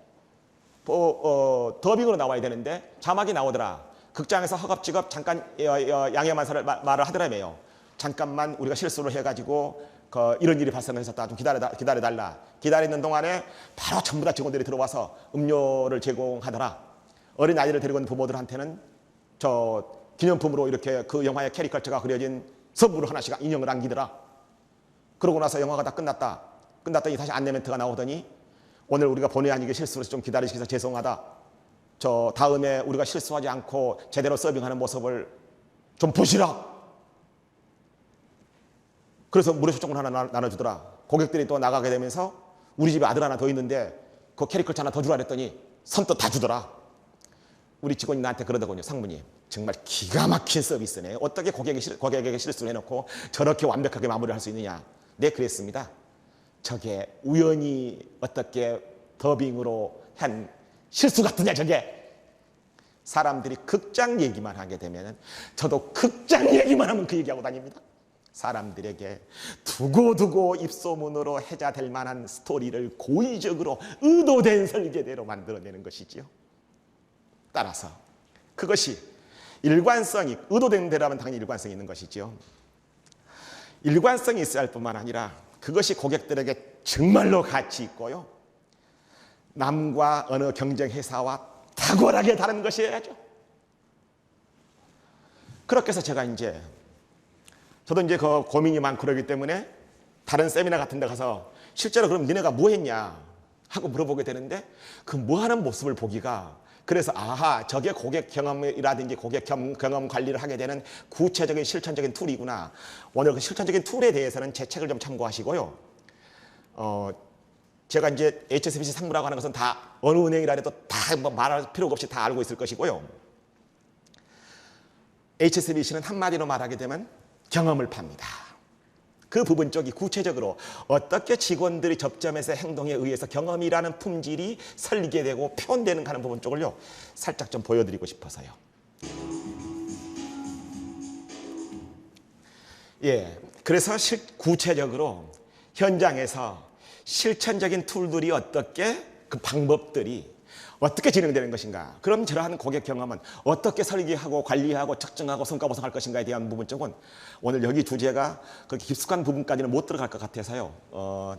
더빙으로 나와야 되는데 자막이 나오더라. 극장에서 허겁지겁 잠깐 양해만사를 말을 하더라며요. 잠깐만 우리가 실수를 해가지고 이런 일이 발생했었다. 좀 기다려달라. 기다리는 동안에 바로 전부 다 직원들이 들어와서 음료를 제공하더라. 어린 아이들을 데리고 온 부모들한테는 저 기념품으로 이렇게 그 영화의 캐리커처가 그려진 선물을 하나씩 인형을 안기더라. 그러고 나서 영화가 다 끝났다. 끝났더니 다시 안내 멘트가 나오더니 오늘 우리가 본의 아니게 실수로 좀 기다리시켜서 죄송하다. 저 다음에 우리가 실수하지 않고 제대로 서빙하는 모습을 좀 보시라. 그래서 무료수 조금 하나 나눠주더라. 고객들이 또 나가게 되면서 우리 집에 아들 하나 더 있는데 그 캐리커처 하나 더 주라 그랬더니 선뜻 다 주더라. 우리 직원이 나한테 그러더군요. 상무님 정말 기가 막힌 서비스네. 어떻게 고객에게 실수를 해놓고 저렇게 완벽하게 마무리를 할 수 있느냐. 네 그랬습니다. 저게 우연히 어떻게 더빙으로 한 실수 같으냐 저게. 사람들이 극장 얘기만 하게 되면 저도 극장 얘기만 하면 그 얘기하고 다닙니다. 사람들에게 두고두고 입소문으로 해자될 만한 스토리를 고의적으로 의도된 설계대로 만들어내는 것이지요. 따라서 그것이 일관성이 의도된 대로라면 당연히 일관성이 있는 것이지요. 일관성이 있어야 할 뿐만 아니라 그것이 고객들에게 정말로 가치 있고요. 남과 어느 경쟁 회사와 탁월하게 다른 것이어야죠. 그렇게 해서 제가 저도 그 고민이 많고 그러기 때문에 다른 세미나 같은 데 가서 실제로 그럼 니네가 뭐 했냐 하고 물어보게 되는데 그 뭐 하는 모습을 보기가 그래서 아하 저게 고객 경험이라든지 고객 경험 관리를 하게 되는 구체적인 실천적인 툴이구나. 오늘 그 실천적인 툴에 대해서는 제 책을 좀 참고하시고요. 제가 HSBC 상무라고 하는 것은 다 어느 은행이라 해도 다 뭐 말할 필요가 없이 다 알고 있을 것이고요. HSBC는 한마디로 말하게 되면 경험을 팝니다. 그 부분 쪽이 구체적으로 어떻게 직원들이 접점에서의 행동에 의해서 경험이라는 품질이 설계되고 표현되는가 하는 부분 쪽을요, 살짝 좀 보여드리고 싶어서요. 예, 그래서 구체적으로 현장에서 실천적인 툴들이 어떻게, 그 방법들이 어떻게 진행되는 것인가, 그럼 저러한 고객 경험은 어떻게 설계하고 관리하고 측정하고 성과 보상할 것인가에 대한 부분 쪽은 오늘 여기 주제가 그렇게 깊숙한 부분까지는 못 들어갈 것 같아서요,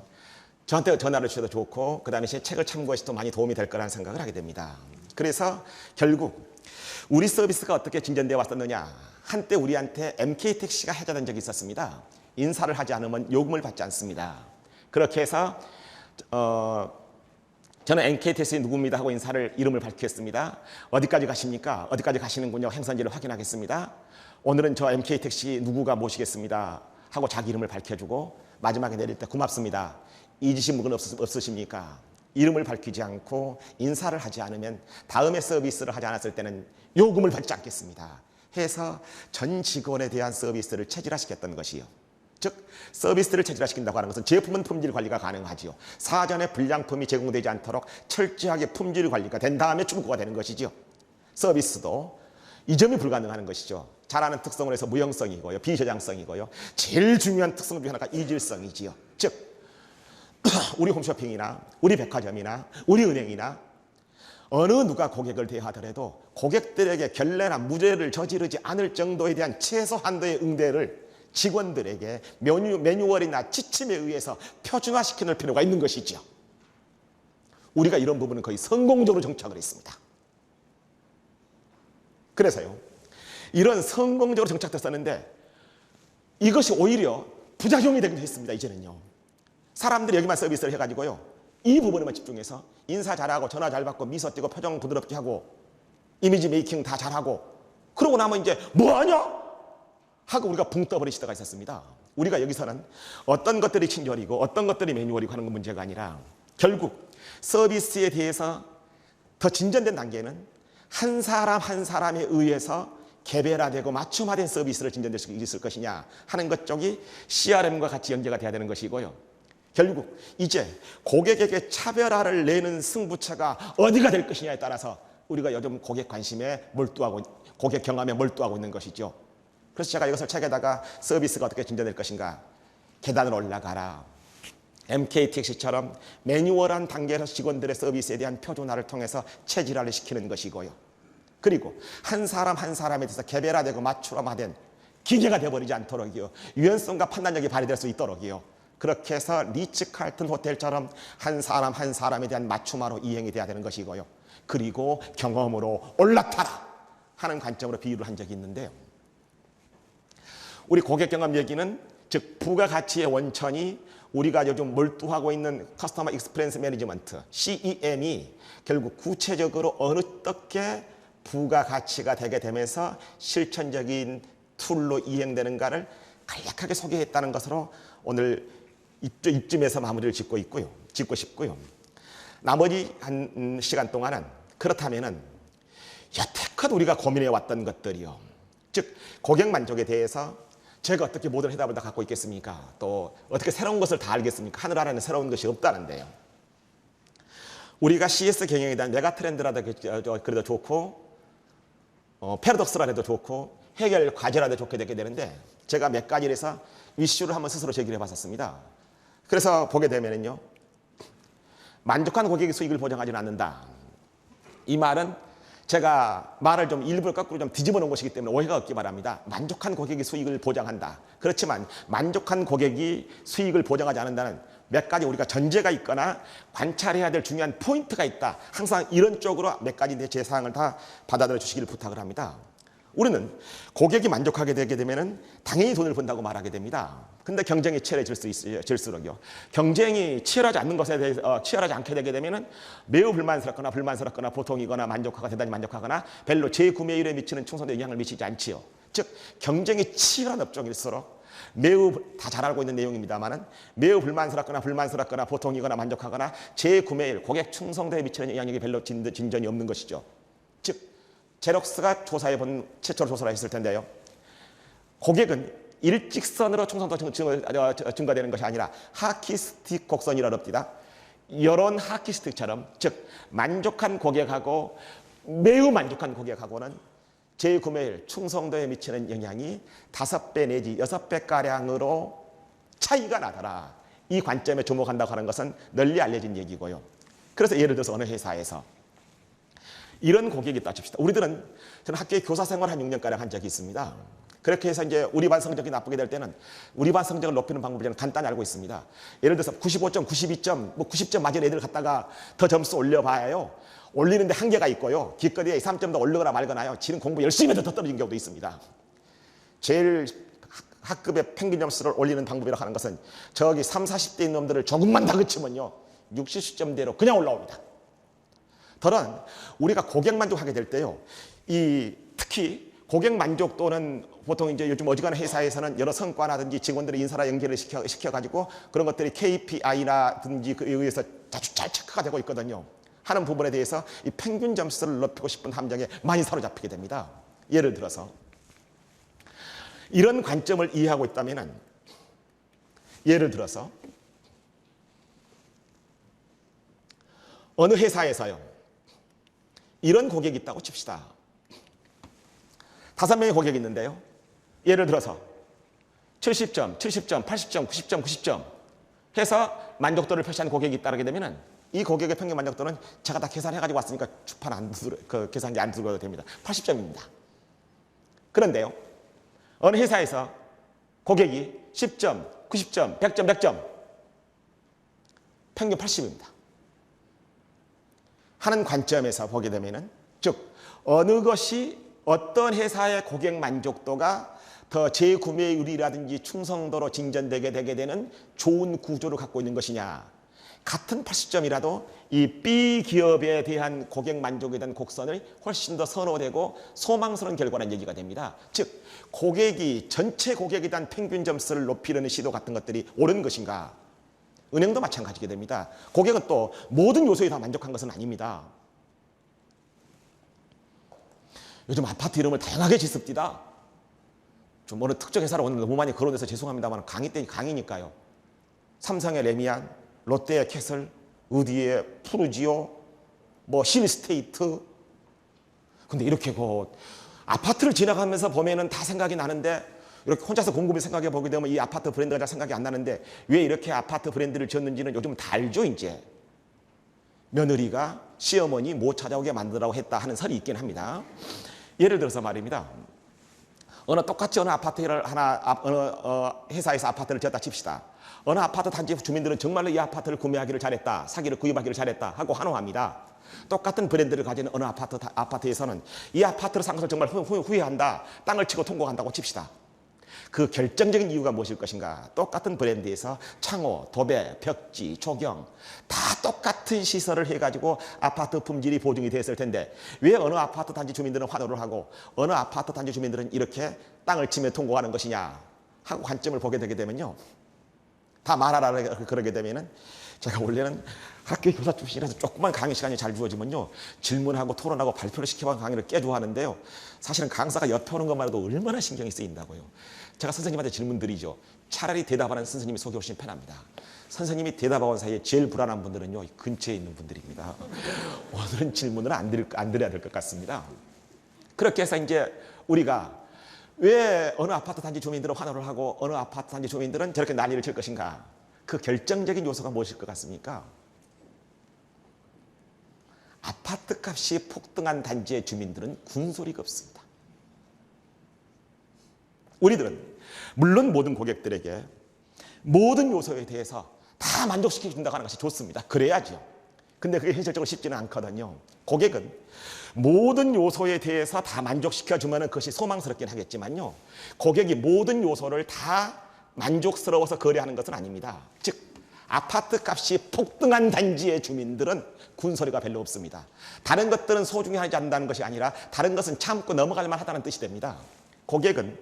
저한테 전화를 주셔도 좋고 그 다음에 책을 참고하셔도 많이 도움이 될 거라는 생각을 하게 됩니다. 그래서 결국 우리 서비스가 어떻게 진전되어 왔었느냐, 한때 우리한테 MK택시가 해자된 적이 있었습니다. 인사를 하지 않으면 요금을 받지 않습니다. 그렇게 해서 저는 NK택시 누구입니다 하고 인사를, 이름을 밝혔습니다. 어디까지 가십니까? 어디까지 가시는군요. 행선지를 확인하겠습니다. 오늘은 저 MK택시 누구가 모시겠습니다 하고 자기 이름을 밝혀주고 마지막에 내릴 때 고맙습니다. 잊으신 분 없으십니까? 이름을 밝히지 않고 인사를 하지 않으면 다음에 서비스를 하지 않았을 때는 요금을 받지 않겠습니다 해서 전 직원에 대한 서비스를 체질화시켰던 것이요. 즉 서비스를 체질화시킨다고 하는 것은 제품은 품질 관리가 가능하지요. 사전에 불량품이 제공되지 않도록 철저하게 품질 관리가 된 다음에 출고가 되는 것이죠. 서비스도 이 점이 불가능한 것이죠. 잘하는 특성으로 해서 무형성이고요, 비저장성이고요. 제일 중요한 특성 중 하나가 이질성이지요. 즉 우리 홈쇼핑이나 우리 백화점이나 우리 은행이나 어느 누가 고객을 대하더라도 고객들에게 결례나 무죄를 저지르지 않을 정도에 대한 최소 한도의 응대를 직원들에게 매뉴얼이나 지침에 의해서 표준화시키는 필요가 있는 것이죠. 우리가 이런 부분은 거의 성공적으로 정착을 했습니다. 그래서요, 이런 성공적으로 정착됐었는데 이것이 오히려 부작용이 되기도 했습니다. 이제는요, 사람들이 여기만 서비스를 해가지고요, 이 부분에만 집중해서 인사 잘하고 전화 잘 받고 미소 띄고 표정 부드럽게 하고 이미지 메이킹 다 잘하고 그러고 나면 이제 뭐하냐 하고 우리가 붕 떠버릴 시대가 있었습니다. 우리가 여기서는 어떤 것들이 친절이고 어떤 것들이 매뉴얼이고 하는 건 문제가 아니라 결국 서비스에 대해서 더 진전된 단계는 한 사람 한 사람에 의해서 개별화되고 맞춤화된 서비스를 진전될 수 있을 것이냐 하는 것 쪽이 CRM과 같이 연계가 돼야 되는 것이고요. 결국 이제 고객에게 차별화를 내는 승부처가 어디가 될 것이냐에 따라서 우리가 요즘 고객 관심에 몰두하고 고객 경험에 몰두하고 있는 것이죠. 그래서 제가 이것을 책에다가 서비스가 어떻게 진전될 것인가, 계단을 올라가라, MK택시처럼 매뉴얼한 단계에서 직원들의 서비스에 대한 표준화를 통해서 체질화를 시키는 것이고요. 그리고 한 사람 한 사람에 대해서 개별화되고 맞춤화된 기계가 되어버리지 않도록이요, 유연성과 판단력이 발휘될 수 있도록이요, 그렇게 해서 리츠 칼튼 호텔처럼 한 사람 한 사람에 대한 맞춤화로 이행이 돼야 되는 것이고요. 그리고 경험으로 올라타라 하는 관점으로 비유를 한 적이 있는데요. 우리 고객 경험 얘기는 즉 부가가치의 원천이 우리가 요즘 몰두하고 있는 커스터머 익스피리언스 매니지먼트 CEM이 결국 구체적으로 어떻게 부가가치가 되게 되면서 실천적인 툴로 이행되는가를 간략하게 소개했다는 것으로 오늘 이쯤에서 마무리를 짓고 싶고요. 나머지 한 시간 동안은 그렇다면은 여태껏 우리가 고민해 왔던 것들이요, 즉 고객 만족에 대해서 제가 어떻게 모든 해답을 다 갖고 있겠습니까? 또 어떻게 새로운 것을 다 알겠습니까? 하늘 아래는 새로운 것이 없다는데요. 우리가 CS 경영에 대한 메가 트렌드라도 그래도 좋고 패러독스라도 좋고 해결 과제라도 좋게 되게 되는데 제가 몇 가지를 해서 이슈를 한번 스스로 제기를 해봤었습니다. 그래서 보게 되면은요, 만족한 고객의 수익을 보장하지는 않는다. 이 말은 제가 말을 좀 일부러 거꾸로 좀 뒤집어 놓은 것이기 때문에 오해가 없기 바랍니다. 만족한 고객이 수익을 보장한다. 그렇지만 만족한 고객이 수익을 보장하지 않는다는 몇 가지 우리가 전제가 있거나 관찰해야 될 중요한 포인트가 있다. 항상 이런 쪽으로 몇 가지 제 사항을 다 받아들여 주시기를 부탁을 합니다. 우리는 고객이 만족하게 되게 되면은 당연히 돈을 번다고 말하게 됩니다. 근데 경쟁이 치열해질수록요, 경쟁이 치열하지 않는 것에 대해서 치열하지 않게 되게 되면은 매우 불만스럽거나 보통이거나 대단히 만족하거나 별로 재구매율에 미치는 충성도에 영향을 미치지 않지요. 즉 경쟁이 치열한 업종일수록 매우 다 잘 알고 있는 내용입니다만은 매우 불만스럽거나 보통이거나 만족하거나 재구매율, 고객 충성도에 미치는 영향력이 별로 진전이 없는 것이죠. 즉 제록스가 최초로 조사를 했을 텐데요, 고객은 일직선으로 충성도 증가되는 것이 아니라 하키스틱 곡선이라 합니다. 이런 하키스틱처럼 즉 만족한 고객하고 매우 만족한 고객하고는 재구매율, 충성도에 미치는 영향이 5배 내지 6배가량으로 차이가 나더라. 이 관점에 주목한다고 하는 것은 널리 알려진 얘기고요. 그래서 예를 들어서 어느 회사에서 이런 고객이 있다 칩시다. 저는 학교에 교사 생활 한 6년가량 한 적이 있습니다. 그렇게 해서 이제 우리 반 성적이 나쁘게 될 때는 우리 반 성적을 높이는 방법을 저는 간단히 알고 있습니다. 예를 들어서 95점, 92점, 90점 맞은 애들 갖다가 더 점수 올려봐야요. 올리는데 한계가 있고요. 기껏해야 3점 더 올리거나 말거나요. 지는 공부 열심히 해도 더 떨어진 경우도 있습니다. 제일 학급의 평균 점수를 올리는 방법이라고 하는 것은 저기 30, 40대인 놈들을 조금만 다그치면요. 60, 70점대로 그냥 올라옵니다. 더는 우리가 고객 만족하게 될 때요. 특히 고객 만족도는 보통 이제 요즘 어지간한 회사에서는 여러 성과라든지 직원들의 인사나 연결을 시켜가지고 그런 것들이 KPI라든지 그에 의해서 아주 잘 체크가 되고 있거든요. 하는 부분에 대해서 이 평균 점수를 높이고 싶은 함정에 많이 사로잡히게 됩니다. 예를 들어서 이런 관점을 이해하고 있다면 예를 들어서 어느 회사에서요. 이런 고객이 있다고 칩시다. 5명의 고객이 있는데요. 예를 들어서 70점, 70점, 80점, 90점, 90점 해서 만족도를 표시한 고객이 있다게 되면 이 고객의 평균 만족도는 제가 다 계산해가지고 왔으니까 주판 계산기 안 들어도 됩니다. 80점입니다. 그런데요. 어느 회사에서 고객이 10점, 90점, 100점, 100점 평균 80입니다. 하는 관점에서 보게 되면은 즉 어느 것이 어떤 회사의 고객 만족도가 더 재구매율이라든지 충성도로 진전되게 되는 좋은 구조를 갖고 있는 것이냐. 같은 80점이라도 이 B 기업에 대한 고객 만족에 대한 곡선을 훨씬 더 선호되고 소망스러운 결과라는 얘기가 됩니다. 즉 전체 고객에 대한 평균 점수를 높이려는 시도 같은 것들이 옳은 것인가. 은행도 마찬가지게 됩니다. 고객은 또 모든 요소에 다 만족한 것은 아닙니다. 요즘 아파트 이름을 다양하게 짓습니다. 좀 어느 특정 회사로 오늘 너무 많이 거론돼서 죄송합니다만 강의니까요. 삼성의 레미안, 롯데의 캐슬, 의디의 푸르지오, 신스테이트. 근데 이렇게 아파트를 지나가면서 보면은 다 생각이 나는데 이렇게 혼자서 곰곰이 생각해 보게 되면 이 아파트 브랜드가 잘 생각이 안 나는데 왜 이렇게 아파트 브랜드를 지었는지는 요즘 다 알죠, 이제. 며느리가 시어머니 못 찾아오게 만들라고 했다 하는 설이 있긴 합니다. 예를 들어서 말입니다. 똑같이 어느 아파트를 어느 회사에서 아파트를 지었다 칩시다. 어느 아파트 단지 주민들은 정말로 이 아파트를 구매하기를 잘했다, 사기를 구입하기를 잘했다 하고 환호합니다. 똑같은 브랜드를 가진 어느 아파트에서는 이 아파트를 산 것을 정말 후회한다, 땅을 치고 통곡한다고 칩시다. 그 결정적인 이유가 무엇일 것인가? 똑같은 브랜드에서 창호, 도배, 벽지, 조경 다 똑같은 시설을 해가지고 아파트 품질이 보증이 됐을 텐데 왜 어느 아파트 단지 주민들은 환호를 하고 어느 아파트 단지 주민들은 이렇게 땅을 치며 통곡하는 것이냐 하고 관점을 보게 되게 되면요. 다 말하라 그러게 되면은 제가 원래는 학교 교사 출신이라서 조금만 강의 시간이 잘 주어지면요. 질문하고 토론하고 발표를 시켜본 강의를 꽤 좋아하는데요. 사실은 강사가 옆에 오는 것만 해도 얼마나 신경이 쓰인다고요. 제가 선생님한테 질문 드리죠. 차라리 대답하는 선생님이 속이 훨씬 편합니다. 선생님이 대답하는 사이에 제일 불안한 분들은요. 근처에 있는 분들입니다. 오늘은 질문을 안 드려야 될 것 같습니다. 그렇게 해서 이제 우리가 왜 어느 아파트 단지 주민들은 환호를 하고 어느 아파트 단지 주민들은 저렇게 난리를 칠 것인가? 그 결정적인 요소가 무엇일 것 같습니까? 아파트 값이 폭등한 단지의 주민들은 군소리가 없습니다. 우리들은 물론 모든 고객들에게 모든 요소에 대해서 다 만족시켜준다고 하는 것이 좋습니다. 그래야죠. 근데 그게 현실적으로 쉽지는 않거든요. 고객은 모든 요소에 대해서 다 만족시켜주면 그것이 소망스럽긴 하겠지만요. 고객이 모든 요소를 다 만족스러워서 거래하는 것은 아닙니다. 즉 아파트 값이 폭등한 단지의 주민들은 군소리가 별로 없습니다. 다른 것들은 소중히 하지 않는다는 것이 아니라 다른 것은 참고 넘어갈 만하다는 뜻이 됩니다. 고객은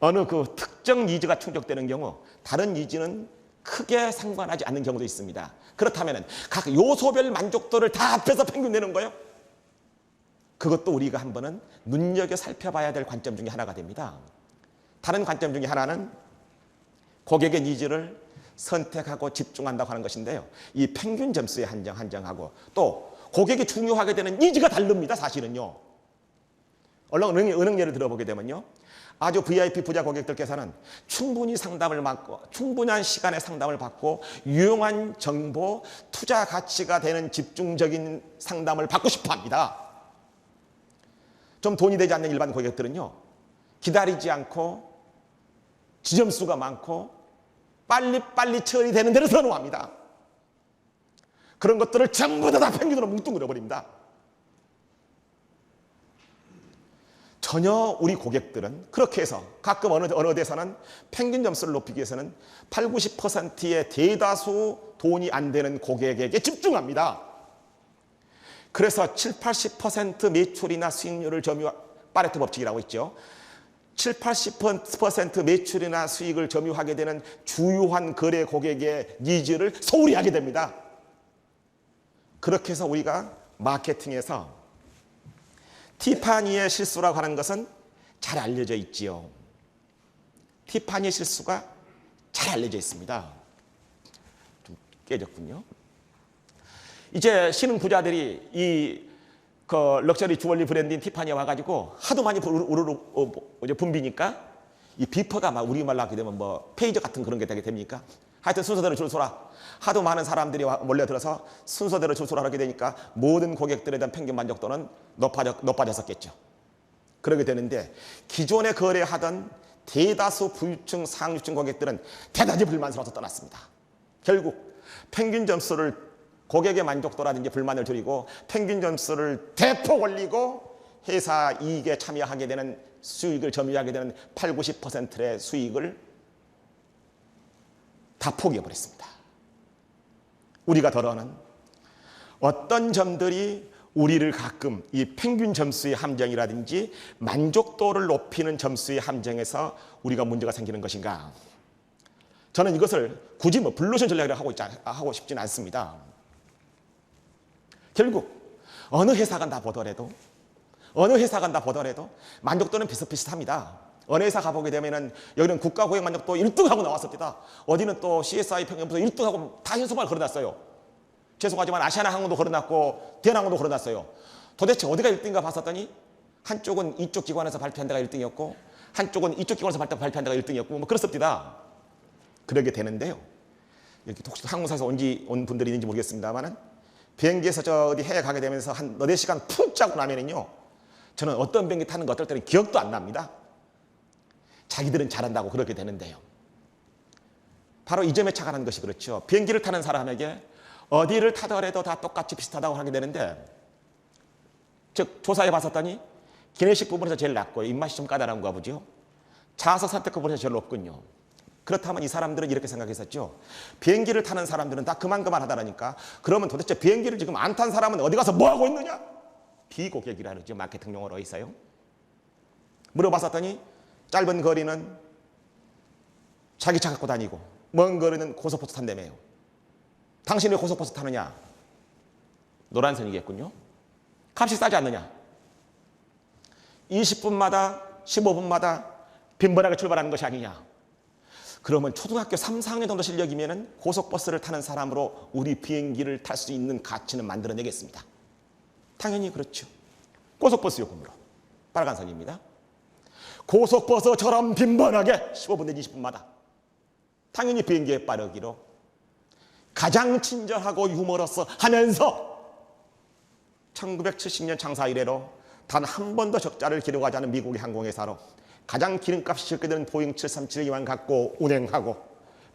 어느 특정 니즈가 충족되는 경우 다른 니즈는 크게 상관하지 않는 경우도 있습니다. 그렇다면 각 요소별 만족도를 다 합해서 평균 내는 거예요. 그것도 우리가 한번은 눈여겨 살펴봐야 될 관점 중에 하나가 됩니다. 다른 관점 중에 하나는 고객의 니즈를 선택하고 집중한다고 하는 것인데요. 이 평균 점수에 한정하고 또 고객이 중요하게 되는 니즈가 다릅니다. 사실은요. 얼른 은행 예를 들어보게 되면요. 아주 VIP 부자 고객들께서는 충분히 상담을 받고 충분한 시간에 상담을 받고 유용한 정보, 투자 가치가 되는 집중적인 상담을 받고 싶어 합니다. 좀 돈이 되지 않는 일반 고객들은요. 기다리지 않고 지점수가 많고 빨리빨리 처리되는 데를 선호합니다. 그런 것들을 전부 다 평균으로 뭉뚱그려버립니다. 전혀 우리 고객들은 그렇게 해서 가끔 어느 데서는 평균 점수를 높이기 위해서는 8, 90%의 대다수 돈이 안 되는 고객에게 집중합니다. 그래서 7, 80% 매출이나 수익률을 파레토 법칙이라고 있죠. 7, 80% 매출이나 수익을 점유하게 되는 주요한 거래 고객의 니즈를 소홀히 하게 됩니다. 그렇게 해서 우리가 마케팅에서 티파니의 실수라고 하는 것은 잘 알려져 있지요. 티파니의 실수가 잘 알려져 있습니다. 좀 깨졌군요. 이제 신흥 부자들이 이 럭셔리 주얼리 브랜드인 티파니에 와가지고 하도 많이 우르르 붐비니까 이 비퍼가 막 우리말로 하게 되면 뭐 페이저 같은 그런 게 되게 됩니까? 하여튼 순서대로 줄 서라. 하도 많은 사람들이 몰려들어서 순서대로 줄 서라 하게 되니까 모든 고객들에 대한 평균 만족도는 높아졌었겠죠. 그러게 되는데 기존에 거래하던 대다수 부유층, 상류층 고객들은 대단히 불만스러워서 떠났습니다. 결국 평균 점수를 고객의 만족도라든지 불만을 줄이고 평균 점수를 대폭 올리고 회사 이익에 참여하게 되는 수익을 점유하게 되는 8, 90%의 수익을 다 포기해버렸습니다. 우리가 더러는 어떤 점들이 우리를 가끔 이 평균 점수의 함정이라든지 만족도를 높이는 점수의 함정에서 우리가 문제가 생기는 것인가? 저는 이것을 굳이 블루오션 전략이라고 하고 싶지는 않습니다. 결국 어느 회사가 다 보더라도 만족도는 비슷비슷합니다. 어느 회사 가보게 되면은 여기는 국가 고객 만족도 1등하고 나왔습니다. 어디는 또 CSI 평균부터 1등하고 다 현수막을 걸어놨어요. 죄송하지만 아시아나 항공도 걸어놨고 대한항공도 걸어놨어요. 도대체 어디가 1등인가 봤었더니 한쪽은 이쪽 기관에서 발표한 데가 1등이었고 한쪽은 이쪽 기관에서 발표한 데가 1등이었고 뭐 그렇습니다. 그러게 되는데요. 여기 혹시 항공사에서 온 분들이 있는지 모르겠습니다만은 비행기에서 저 어디 해외 가게 되면서 한 너댓 시간 푹 자고 나면은요. 저는 어떤 비행기 타는 거 어떨 때는 기억도 안 납니다. 자기들은 잘한다고 그렇게 되는데요. 바로 이 점에 착안하는 것이 그렇죠. 비행기를 타는 사람에게 어디를 타더라도 다 똑같이 비슷하다고 하게 되는데 즉 조사해 봤었더니 기내식 부분에서 제일 낮고 입맛이 좀 까다로운가 보죠. 좌석 선택 부분에서 제일 높군요. 그렇다면 이 사람들은 이렇게 생각했었죠. 비행기를 타는 사람들은 다 그만하다니까 그러면 도대체 비행기를 지금 안 탄 사람은 어디 가서 뭐 하고 있느냐? 비고객이라는 마케팅 용어로 있어요. 물어봤었더니 짧은 거리는 자기 차 갖고 다니고 먼 거리는 고속버스 탄다며요. 당신이 왜 고속버스 타느냐? 노란선이겠군요. 값이 싸지 않느냐? 20분마다 15분마다 빈번하게 출발하는 것이 아니냐? 그러면 초등학교 3, 4학년 정도 실력이면 고속버스를 타는 사람으로 우리 비행기를 탈 수 있는 가치는 만들어내겠습니다. 당연히 그렇죠. 고속버스 요금으로. 빨간선입니다. 고속버스처럼 빈번하게 15분 내지 20분마다. 당연히 비행기에 빠르기로 가장 친절하고 유머러스 하면서 1970년 창사 이래로 단 한 번도 적자를 기록하지 않은 미국의 항공회사로 가장 기름값이 적게 되는 보잉 737을 갖고 운행하고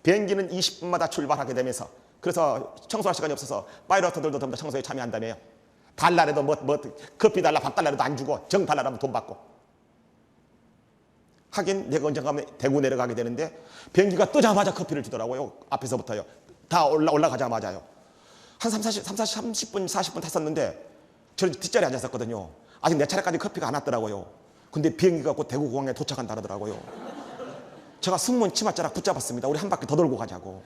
비행기는 20분마다 출발하게 되면서 그래서 청소할 시간이 없어서 파이러트들도 전부 다 청소에 참여한다며요. 달라래도 커피 달라 밥 달라래도 안 주고 정 달라라면 돈 받고. 하긴 내가 언젠가 대구 내려가게 되는데 비행기가 뜨자마자 커피를 주더라고요. 앞에서부터요. 다 올라가자마자요. 한 30분 40분 탔었는데 저는 뒷자리에 앉았었거든요. 아직 내 차례까지 커피가 안 왔더라고요. 근데 비행기가 곧 대구 공항에 도착한다더라고요. 제가 승무원 치맛자락 붙잡았습니다. 우리 한 바퀴 더 돌고 가자고.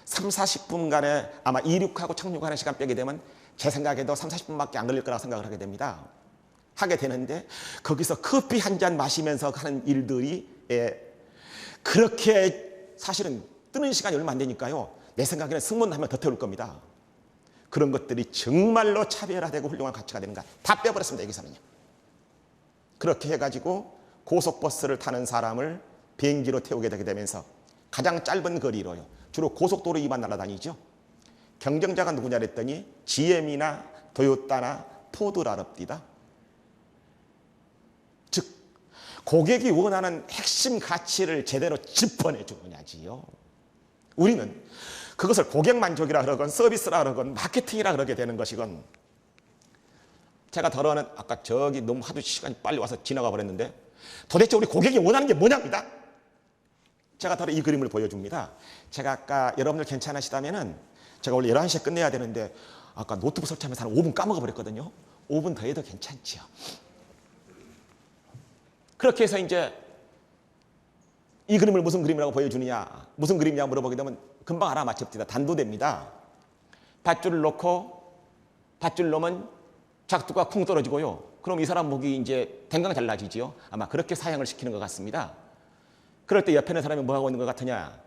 3, 40분간의 아마 이륙하고 착륙하는 시간 빼게 되면 제 생각에도 3, 40분밖에 안 걸릴 거라고 생각을 하게 됩니다. 하게 되는데 거기서 커피 한 잔 마시면서 하는 일들이 그렇게 사실은 뜨는 시간이 얼마 안 되니까요. 내 생각에는 승무원하면 더 태울 겁니다. 그런 것들이 정말로 차별화되고 훌륭한 가치가 되는가 다 빼버렸습니다. 여기서는요. 그렇게 해가지고 고속버스를 타는 사람을 비행기로 태우게 되게 되면서 가장 짧은 거리로요. 주로 고속도로 위만 날아다니죠. 경쟁자가 누구냐 그랬더니 GM이나 도요타나 포드라랍디다. 즉 고객이 원하는 핵심 가치를 제대로 짚어내주느냐지요. 우리는 그것을 고객 만족이라 그러건 서비스라 그러건 마케팅이라 그러게 되는 것이건 제가 더러는 아까 저기 너무 하도 시간이 빨리 와서 지나가 버렸는데 도대체 우리 고객이 원하는 게 뭐냐입니다. 제가 더러 이 그림을 보여줍니다. 제가 아까 여러분들 괜찮으시다면은 제가 원래 11시에 끝내야 되는데 아까 노트북 설치하면서 한 5분 까먹어 버렸거든요. 5분 더 해도 괜찮지요. 그렇게 해서 이제 이 그림을 무슨 그림이라고 보여주느냐, 무슨 그림이냐 물어보게 되면 금방 알아맞힙니다. 단도대입니다. 밧줄을 놓고 밧줄 놓으면 작두가 쿵 떨어지고요. 그럼 이 사람 목이 이제 댕강 잘라지지요. 아마 그렇게 사양을 시키는 것 같습니다. 그럴 때 옆에 있는 사람이 뭐 하고 있는 것 같으냐?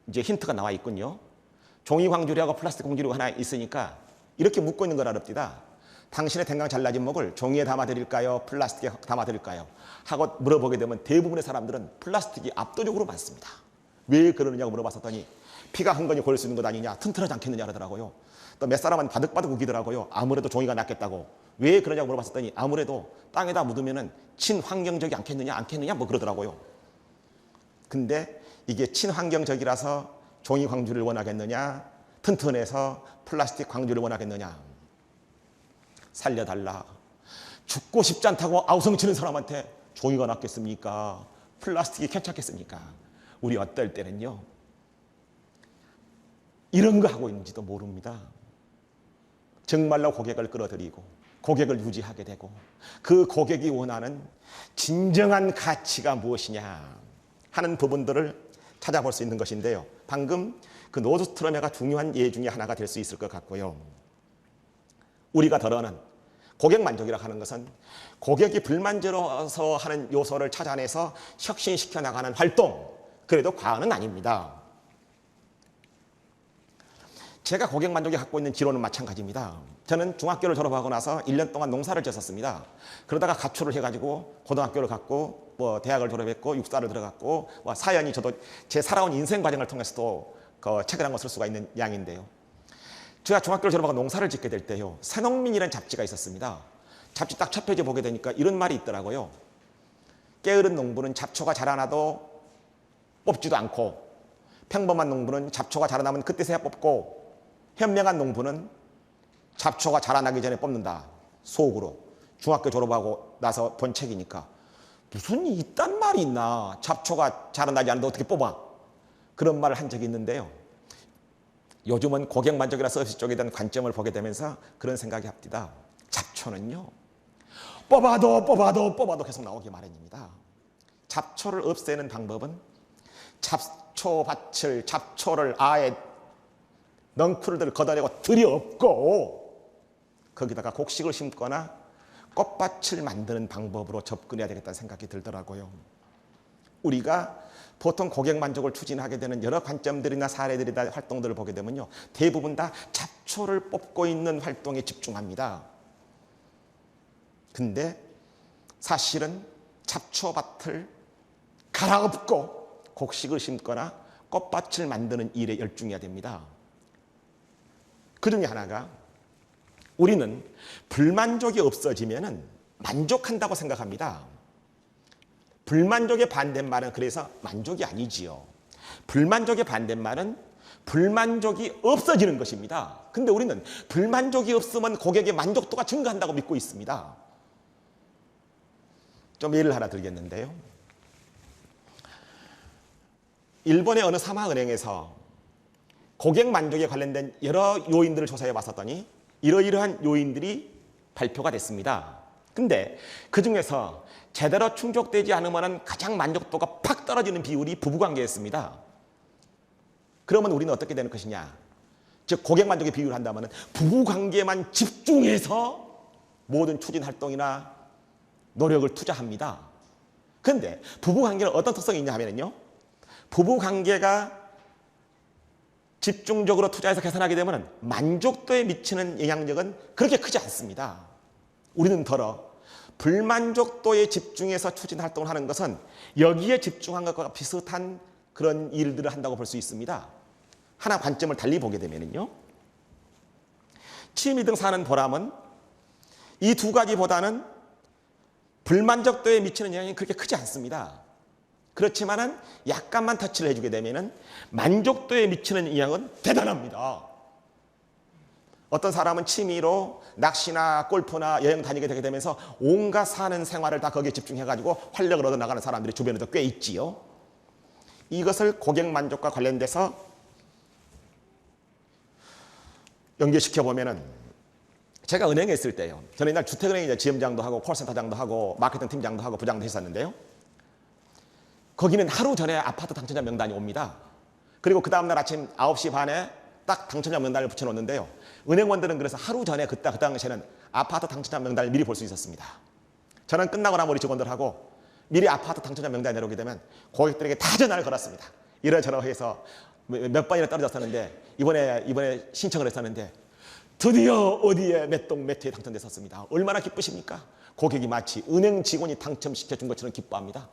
이제 힌트가 나와 있군요. 종이 광주리하고 플라스틱 광주리가 하나 있으니까 이렇게 묶고 있는 걸 알았디다. 당신의 댕강 잘라진 목을 종이에 담아드릴까요? 플라스틱에 담아드릴까요? 하고 물어보게 되면 대부분의 사람들은 플라스틱이 압도적으로 많습니다. 왜 그러느냐고 물어봤더니 피가 흥건히 고일 수 있는 것 아니냐, 튼튼하지 않겠느냐 그러더라고요. 또 몇 사람은 바득바득 우기더라고요. 아무래도 종이가 낫겠다고. 왜 그러냐고 물어봤더니 아무래도 땅에다 묻으면 친환경적이 않겠느냐 뭐 그러더라고요. 근데 이게 친환경적이라서 종이 광주를 원하겠느냐, 튼튼해서 플라스틱 광주를 원하겠느냐. 살려달라. 죽고 싶지 않다고 아우성치는 사람한테 종이가 낫겠습니까? 플라스틱이 괜찮겠습니까? 우리 어떨 때는요, 이런 거 하고 있는지도 모릅니다. 정말로 고객을 끌어들이고 고객을 유지하게 되고 그 고객이 원하는 진정한 가치가 무엇이냐 하는 부분들을 찾아볼 수 있는 것인데요. 방금 그 노드스트롬의 중요한 예 중에 하나가 될 수 있을 것 같고요. 우리가 더러는 고객 만족이라고 하는 것은 고객이 불만족해서 하는 요소를 찾아내서 혁신시켜 나가는 활동, 그래도 과언은 아닙니다. 제가 고객 만족이 갖고 있는 지론은 마찬가지입니다. 저는 중학교를 졸업하고 나서 1년 동안 농사를 졌었습니다. 그러다가 가출을 해가지고 고등학교를 갔고 뭐 대학을 졸업했고 육사를 들어갔고 사연이 저도 제 살아온 인생 과정을 통해서도 그 책을 한 권 쓸 수가 있는 양인데요. 제가 중학교를 졸업하고 농사를 짓게 될 때요, 새농민이라는 잡지가 있었습니다. 잡지 딱 첫 페이지 보게 되니까 이런 말이 있더라고요. 게으른 농부는 잡초가 자라나도 뽑지도 않고 평범한 농부는 잡초가 자라나면 그때서야 뽑고 현명한 농부는 잡초가 자라나기 전에 뽑는다. 속으로. 중학교 졸업하고 나서 본 책이니까 무슨 이딴 말이 있나. 잡초가 자라나지 않는데 어떻게 뽑아. 그런 말을 한 적이 있는데요. 요즘은 고객 만족이나 서비스 쪽에 대한 관점을 보게 되면서 그런 생각이 합니다. 잡초는요, 뽑아도 계속 나오기 마련입니다. 잡초를 없애는 방법은 잡초를 아예 넝쿨들 걷어내고 들여엎고 거기다가 곡식을 심거나 꽃밭을 만드는 방법으로 접근해야 되겠다는 생각이 들더라고요. 우리가 보통 고객 만족을 추진하게 되는 여러 관점들이나 사례들이나 활동들을 보게 되면요, 대부분 다 잡초를 뽑고 있는 활동에 집중합니다. 근데 사실은 잡초밭을 갈아엎고 곡식을 심거나 꽃밭을 만드는 일에 열중해야 됩니다. 그 중에 하나가 우리는 불만족이 없어지면 만족한다고 생각합니다. 불만족의 반대말은 그래서 만족이 아니지요. 불만족의 반대말은 불만족이 없어지는 것입니다. 근데 우리는 불만족이 없으면 고객의 만족도가 증가한다고 믿고 있습니다. 좀 예를 하나 들겠는데요. 일본의 어느 사마은행에서 고객 만족에 관련된 여러 요인들을 조사해 봤었더니 이러이러한 요인들이 발표가 됐습니다. 근데 그 중에서 제대로 충족되지 않으면 가장 만족도가 팍 떨어지는 비율이 부부관계였습니다. 그러면 우리는 어떻게 되는 것이냐? 즉 고객 만족의 비율을 한다면 부부관계만 집중해서 모든 추진 활동이나 노력을 투자합니다. 그런데 부부관계는 어떤 특성이 있냐 하면요, 부부관계가 집중적으로 투자해서 개선하게 되면 만족도에 미치는 영향력은 그렇게 크지 않습니다. 우리는 더러 불만족도에 집중해서 추진 활동을 하는 것은 여기에 집중한 것과 비슷한 그런 일들을 한다고 볼 수 있습니다. 하나 관점을 달리 보게 되면요, 취미 등 사는 보람은 이 두 가지보다는 불만족도에 미치는 영향이 그렇게 크지 않습니다. 그렇지만은 약간만 터치를 해주게 되면은 만족도에 미치는 영향은 대단합니다. 어떤 사람은 취미로 낚시나 골프나 여행 다니게 되게 되면서 온갖 사는 생활을 다 거기에 집중해가지고 활력을 얻어 나가는 사람들이 주변에도 꽤 있지요. 이것을 고객 만족과 관련돼서 연결시켜 보면은, 제가 은행에 있을 때요, 저는 옛날 주택은행 지점장도 하고 콜센터장도 하고 마케팅 팀장도 하고 부장도 했었는데요, 거기는 하루 전에 아파트 당첨자 명단이 옵니다. 그리고 그 다음날 아침 9시 반에 딱 당첨자 명단을 붙여놓는데요, 은행원들은 그래서 하루 전에 그 당시에는 아파트 당첨자 명단을 미리 볼 수 있었습니다. 저는 끝나고 나면 우리 직원들하고 미리 아파트 당첨자 명단에 내려오게 되면 고객들에게 다 전화를 걸었습니다. 이러저러해서 몇 번이나 떨어졌었는데 이번에 신청을 했었는데 드디어 어디에 몇 동 몇 회에 당첨됐었습니다. 얼마나 기쁘십니까? 고객이 마치 은행 직원이 당첨시켜준 것처럼 기뻐합니다.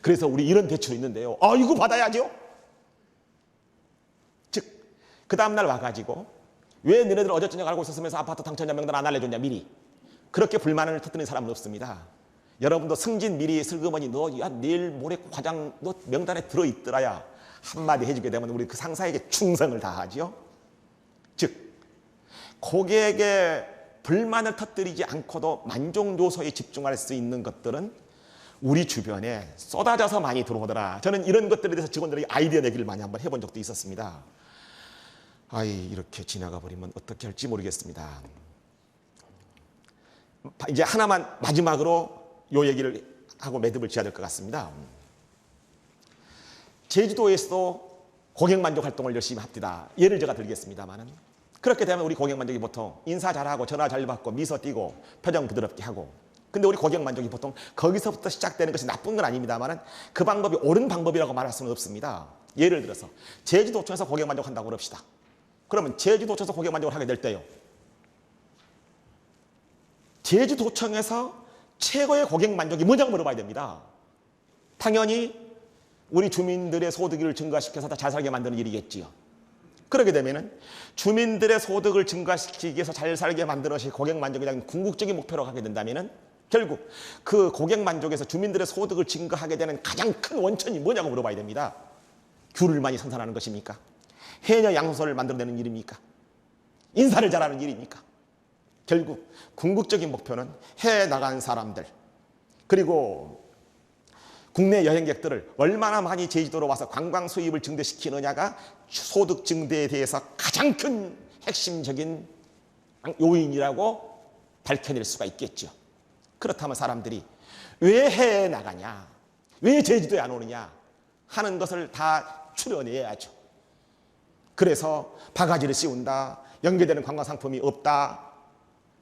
그래서 우리 이런 대출이 있는데요, 이거 받아야죠. 즉, 그 다음날 와가지고 왜 너네들 어제 저녁 알고 있었으면서 아파트 당첨자 명단 안 알려줬냐 미리. 그렇게 불만을 터뜨리는 사람은 없습니다. 여러분도 승진 미리 슬그머니 내일 모레 과장 너 명단에 들어있더라야 한마디 해주게 되면 우리 그 상사에게 충성을 다하죠. 즉, 고객의 불만을 터뜨리지 않고도 만족 요소에 집중할 수 있는 것들은 우리 주변에 쏟아져서 많이 들어오더라. 저는 이런 것들에 대해서 직원들에게 아이디어 내기를 많이 한번 해본 적도 있었습니다. 이렇게 지나가 버리면 어떻게 할지 모르겠습니다. 이제 하나만 마지막으로 요 얘기를 하고 매듭을 지어야 될 것 같습니다. 제주도에서도 고객 만족 활동을 열심히 합니다. 예를 제가 들겠습니다만은, 그렇게 되면 우리 고객 만족이 보통 인사 잘하고 전화 잘 받고 미소 띄고 표정 부드럽게 하고, 근데 우리 고객 만족이 보통 거기서부터 시작되는 것이 나쁜 건 아닙니다만은 그 방법이 옳은 방법이라고 말할 수는 없습니다. 예를 들어서 제주도청에서 고객 만족한다고 그럽시다. 그러면 제주도청에서 고객 만족을 하게 될 때요, 제주도청에서 최고의 고객 만족이 뭐냐고 물어봐야 됩니다. 당연히 우리 주민들의 소득을 증가시켜서 다 잘 살게 만드는 일이겠지요. 그렇게 되면은 주민들의 소득을 증가시키기 위해서 잘 살게 만드는 것이 고객 만족이라는 궁극적인 목표로 가게 된다면은 결국 그 고객 만족에서 주민들의 소득을 증가하게 되는 가장 큰 원천이 뭐냐고 물어봐야 됩니다. 귤을 많이 생산하는 것입니까? 해녀 양소를 만들어내는 일입니까? 인사를 잘하는 일입니까? 결국 궁극적인 목표는 해외 나간 사람들, 그리고 국내 여행객들을 얼마나 많이 제주도로 와서 관광 수입을 증대시키느냐가 소득 증대에 대해서 가장 큰 핵심적인 요인이라고 밝혀낼 수가 있겠죠. 그렇다면 사람들이 왜 해외에 나가냐, 왜 제주도에 안 오느냐 하는 것을 다 추려내야죠. 그래서 바가지를 씌운다, 연계되는 관광 상품이 없다,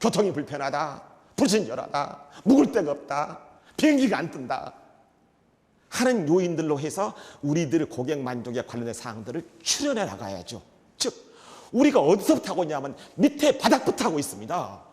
교통이 불편하다, 불친절하다, 묵을 데가 없다, 비행기가 안 뜬다 하는 요인들로 해서 우리들 고객 만족에 관련된 사항들을 추려내 나가야죠. 즉, 우리가 어디서부터 하고 있냐면 밑에 바닥부터 하고 있습니다.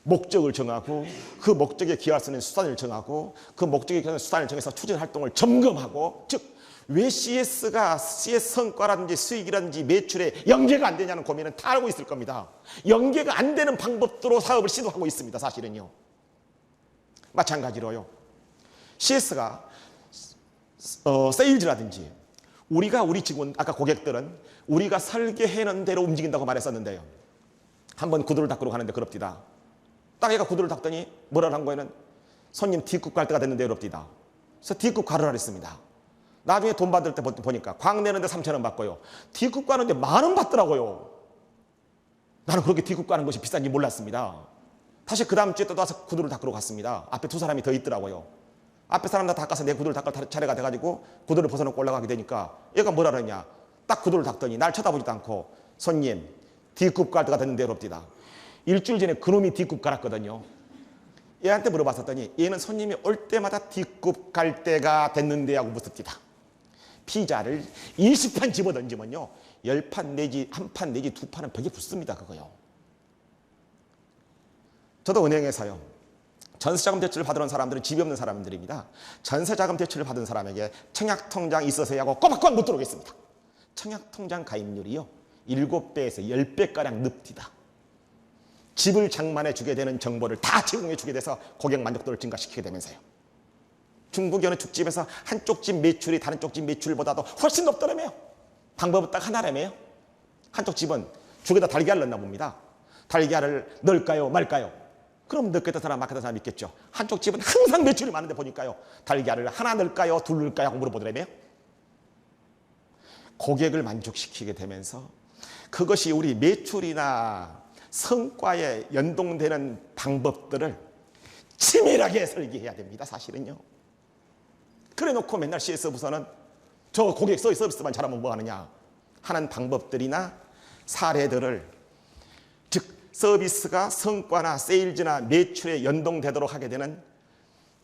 목적을 정하고 그 목적에 기여할 수 있는 수단을 정하고 그 목적에 기여하는 수단을 정해서 추진 활동을 점검하고, 즉 왜 CS가 CS 성과라든지 수익이라든지 매출에 연계가 안 되냐는 고민은 다 알고 있을 겁니다. 연계가 안 되는 방법으로 사업을 시도하고 있습니다. 사실은요. 마찬가지로요, CS가 세일즈라든지 우리 직원, 아까 고객들은 우리가 설계해놓은 대로 움직인다고 말했었는데요, 한번 구두를 닦으러 가는데 그럽디다. 딱 얘가 구두를 닦더니 뭐라 한 거에는 손님 D급 갈 때가 됐는데 그럽디다. 그래서 D급 가르라 했습니다. 나중에 돈 받을 때 보니까 광 내는데 3,000원 받고요, D급 가는데 10,000원 받더라고요. 나는 그렇게 D급 가는 것이 비싼지 몰랐습니다. 다시 그 다음 주에 또 와서 구두를 닦으러 갔습니다. 앞에 두 사람이 더 있더라고요. 앞에 사람 다 닦아서 내 구두를 닦을 차례가 돼가지고 구두를 벗어놓고 올라가게 되니까 얘가 뭐라 그러냐, 딱 구두를 닦더니 날 쳐다보지도 않고 손님 D급 갈 때가 됐는데 그럽디다. 일주일 전에 그놈이 D급 갈았거든요. 얘한테 물어봤었더니 얘는 손님이 올 때마다 뒷굽 갈 때가 됐는데 하고 묻습니다. 피자를 20판 집어 던지면요 10판 내지 한 판 내지 두 판은 벽에 붙습니다. 그거요. 저도 은행에서요 전세자금 대출을 받으러 온 사람들은 집이 없는 사람들입니다. 전세자금 대출을 받은 사람에게 청약통장 있어서야 하고 꼬박꼬박 못 들어오겠습니다. 청약통장 가입률이요 7배에서 10배가량 늪디다. 집을 장만해 주게 되는 정보를 다 제공해 주게 돼서 고객 만족도를 증가시키게 되면서요. 중국의 어느 죽집에서 한쪽 집 매출이 다른 쪽 집 매출보다도 훨씬 높더라며요. 방법은 딱 하나라며요. 한쪽 집은 죽에다 달걀을 넣나 봅니다. 달걀을 넣을까요 말까요? 그럼 넣겠다 사람 말겠다 사람 있겠죠. 한쪽 집은 항상 매출이 많은데 보니까요. 달걀을 하나 넣을까요 둘 넣을까요 하고 물어보더라며요. 고객을 만족시키게 되면서 그것이 우리 매출이나 성과에 연동되는 방법들을 치밀하게 설계해야 됩니다. 사실은요. 그래 놓고 맨날 CS 부서는 저 고객 서비스만 잘하면 뭐 하느냐 하는 방법들이나 사례들을 즉 서비스가 성과나 세일즈나 매출에 연동되도록 하게 되는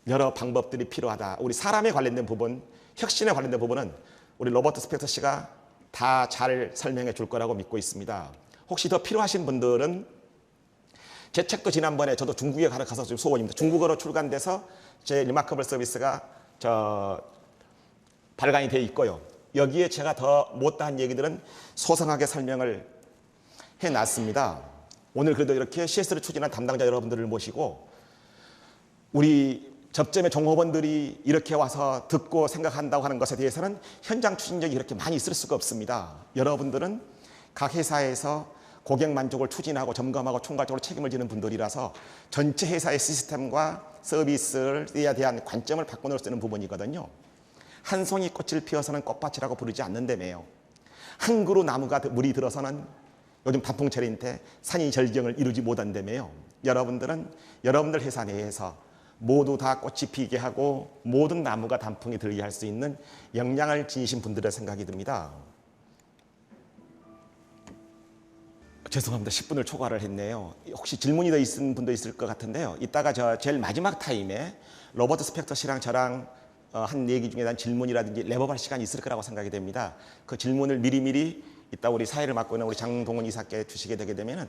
여러 방법들이 필요하다. 우리 사람에 관련된 부분, 혁신에 관련된 부분은 우리 로버트 스펙터 씨가 다 잘 설명해 줄 거라고 믿고 있습니다. 혹시 더 필요하신 분들은 제 책도 지난번에 저도 중국에 가서 지금 소원입니다. 중국어로 출간돼서 제 리마커블 서비스가 발간이 되어 있고요. 여기에 제가 더 못다한 얘기들은 소상하게 설명을 해놨습니다. 오늘 그래도 이렇게 CS를 추진한 담당자 여러분들을 모시고 우리 접점의 종업원들이 이렇게 와서 듣고 생각한다고 하는 것에 대해서는 현장 추진력이 이렇게 많이 있을 수가 없습니다. 여러분들은 각 회사에서 고객 만족을 추진하고 점검하고 총괄적으로 책임을 지는 분들이라서 전체 회사의 시스템과 서비스에 대한 관점을 바꿔놓을 수 있는 부분이거든요. 한 송이 꽃을 피워서는 꽃밭이라고 부르지 않는다며요. 한 그루 나무가 물이 들어서는 요즘 단풍철인데 산이 절경을 이루지 못한다며요. 여러분들은 여러분들 회사 내에서 모두 다 꽃이 피게 하고 모든 나무가 단풍이 들게 할 수 있는 역량을 지니신 분들의 생각이 듭니다. 죄송합니다. 10분을 초과를 했네요. 혹시 질문이 더 있는 분도 있을 것 같은데요. 이따가 저 제일 마지막 타임에 로버트 스펙터 씨랑 저랑 한 얘기 중에 대한 질문이라든지 랩업할 시간이 있을 거라고 생각이 됩니다. 그 질문을 미리미리 이따 우리 사회를 맡고 있는 우리 장동훈 이사께 주시게 되게 되면은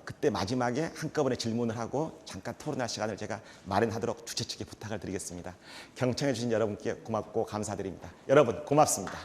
그때 마지막에 한꺼번에 질문을 하고 잠깐 토론할 시간을 제가 마련하도록 주최 측에 부탁을 드리겠습니다. 경청해 주신 여러분께 고맙고 감사드립니다. 여러분 고맙습니다.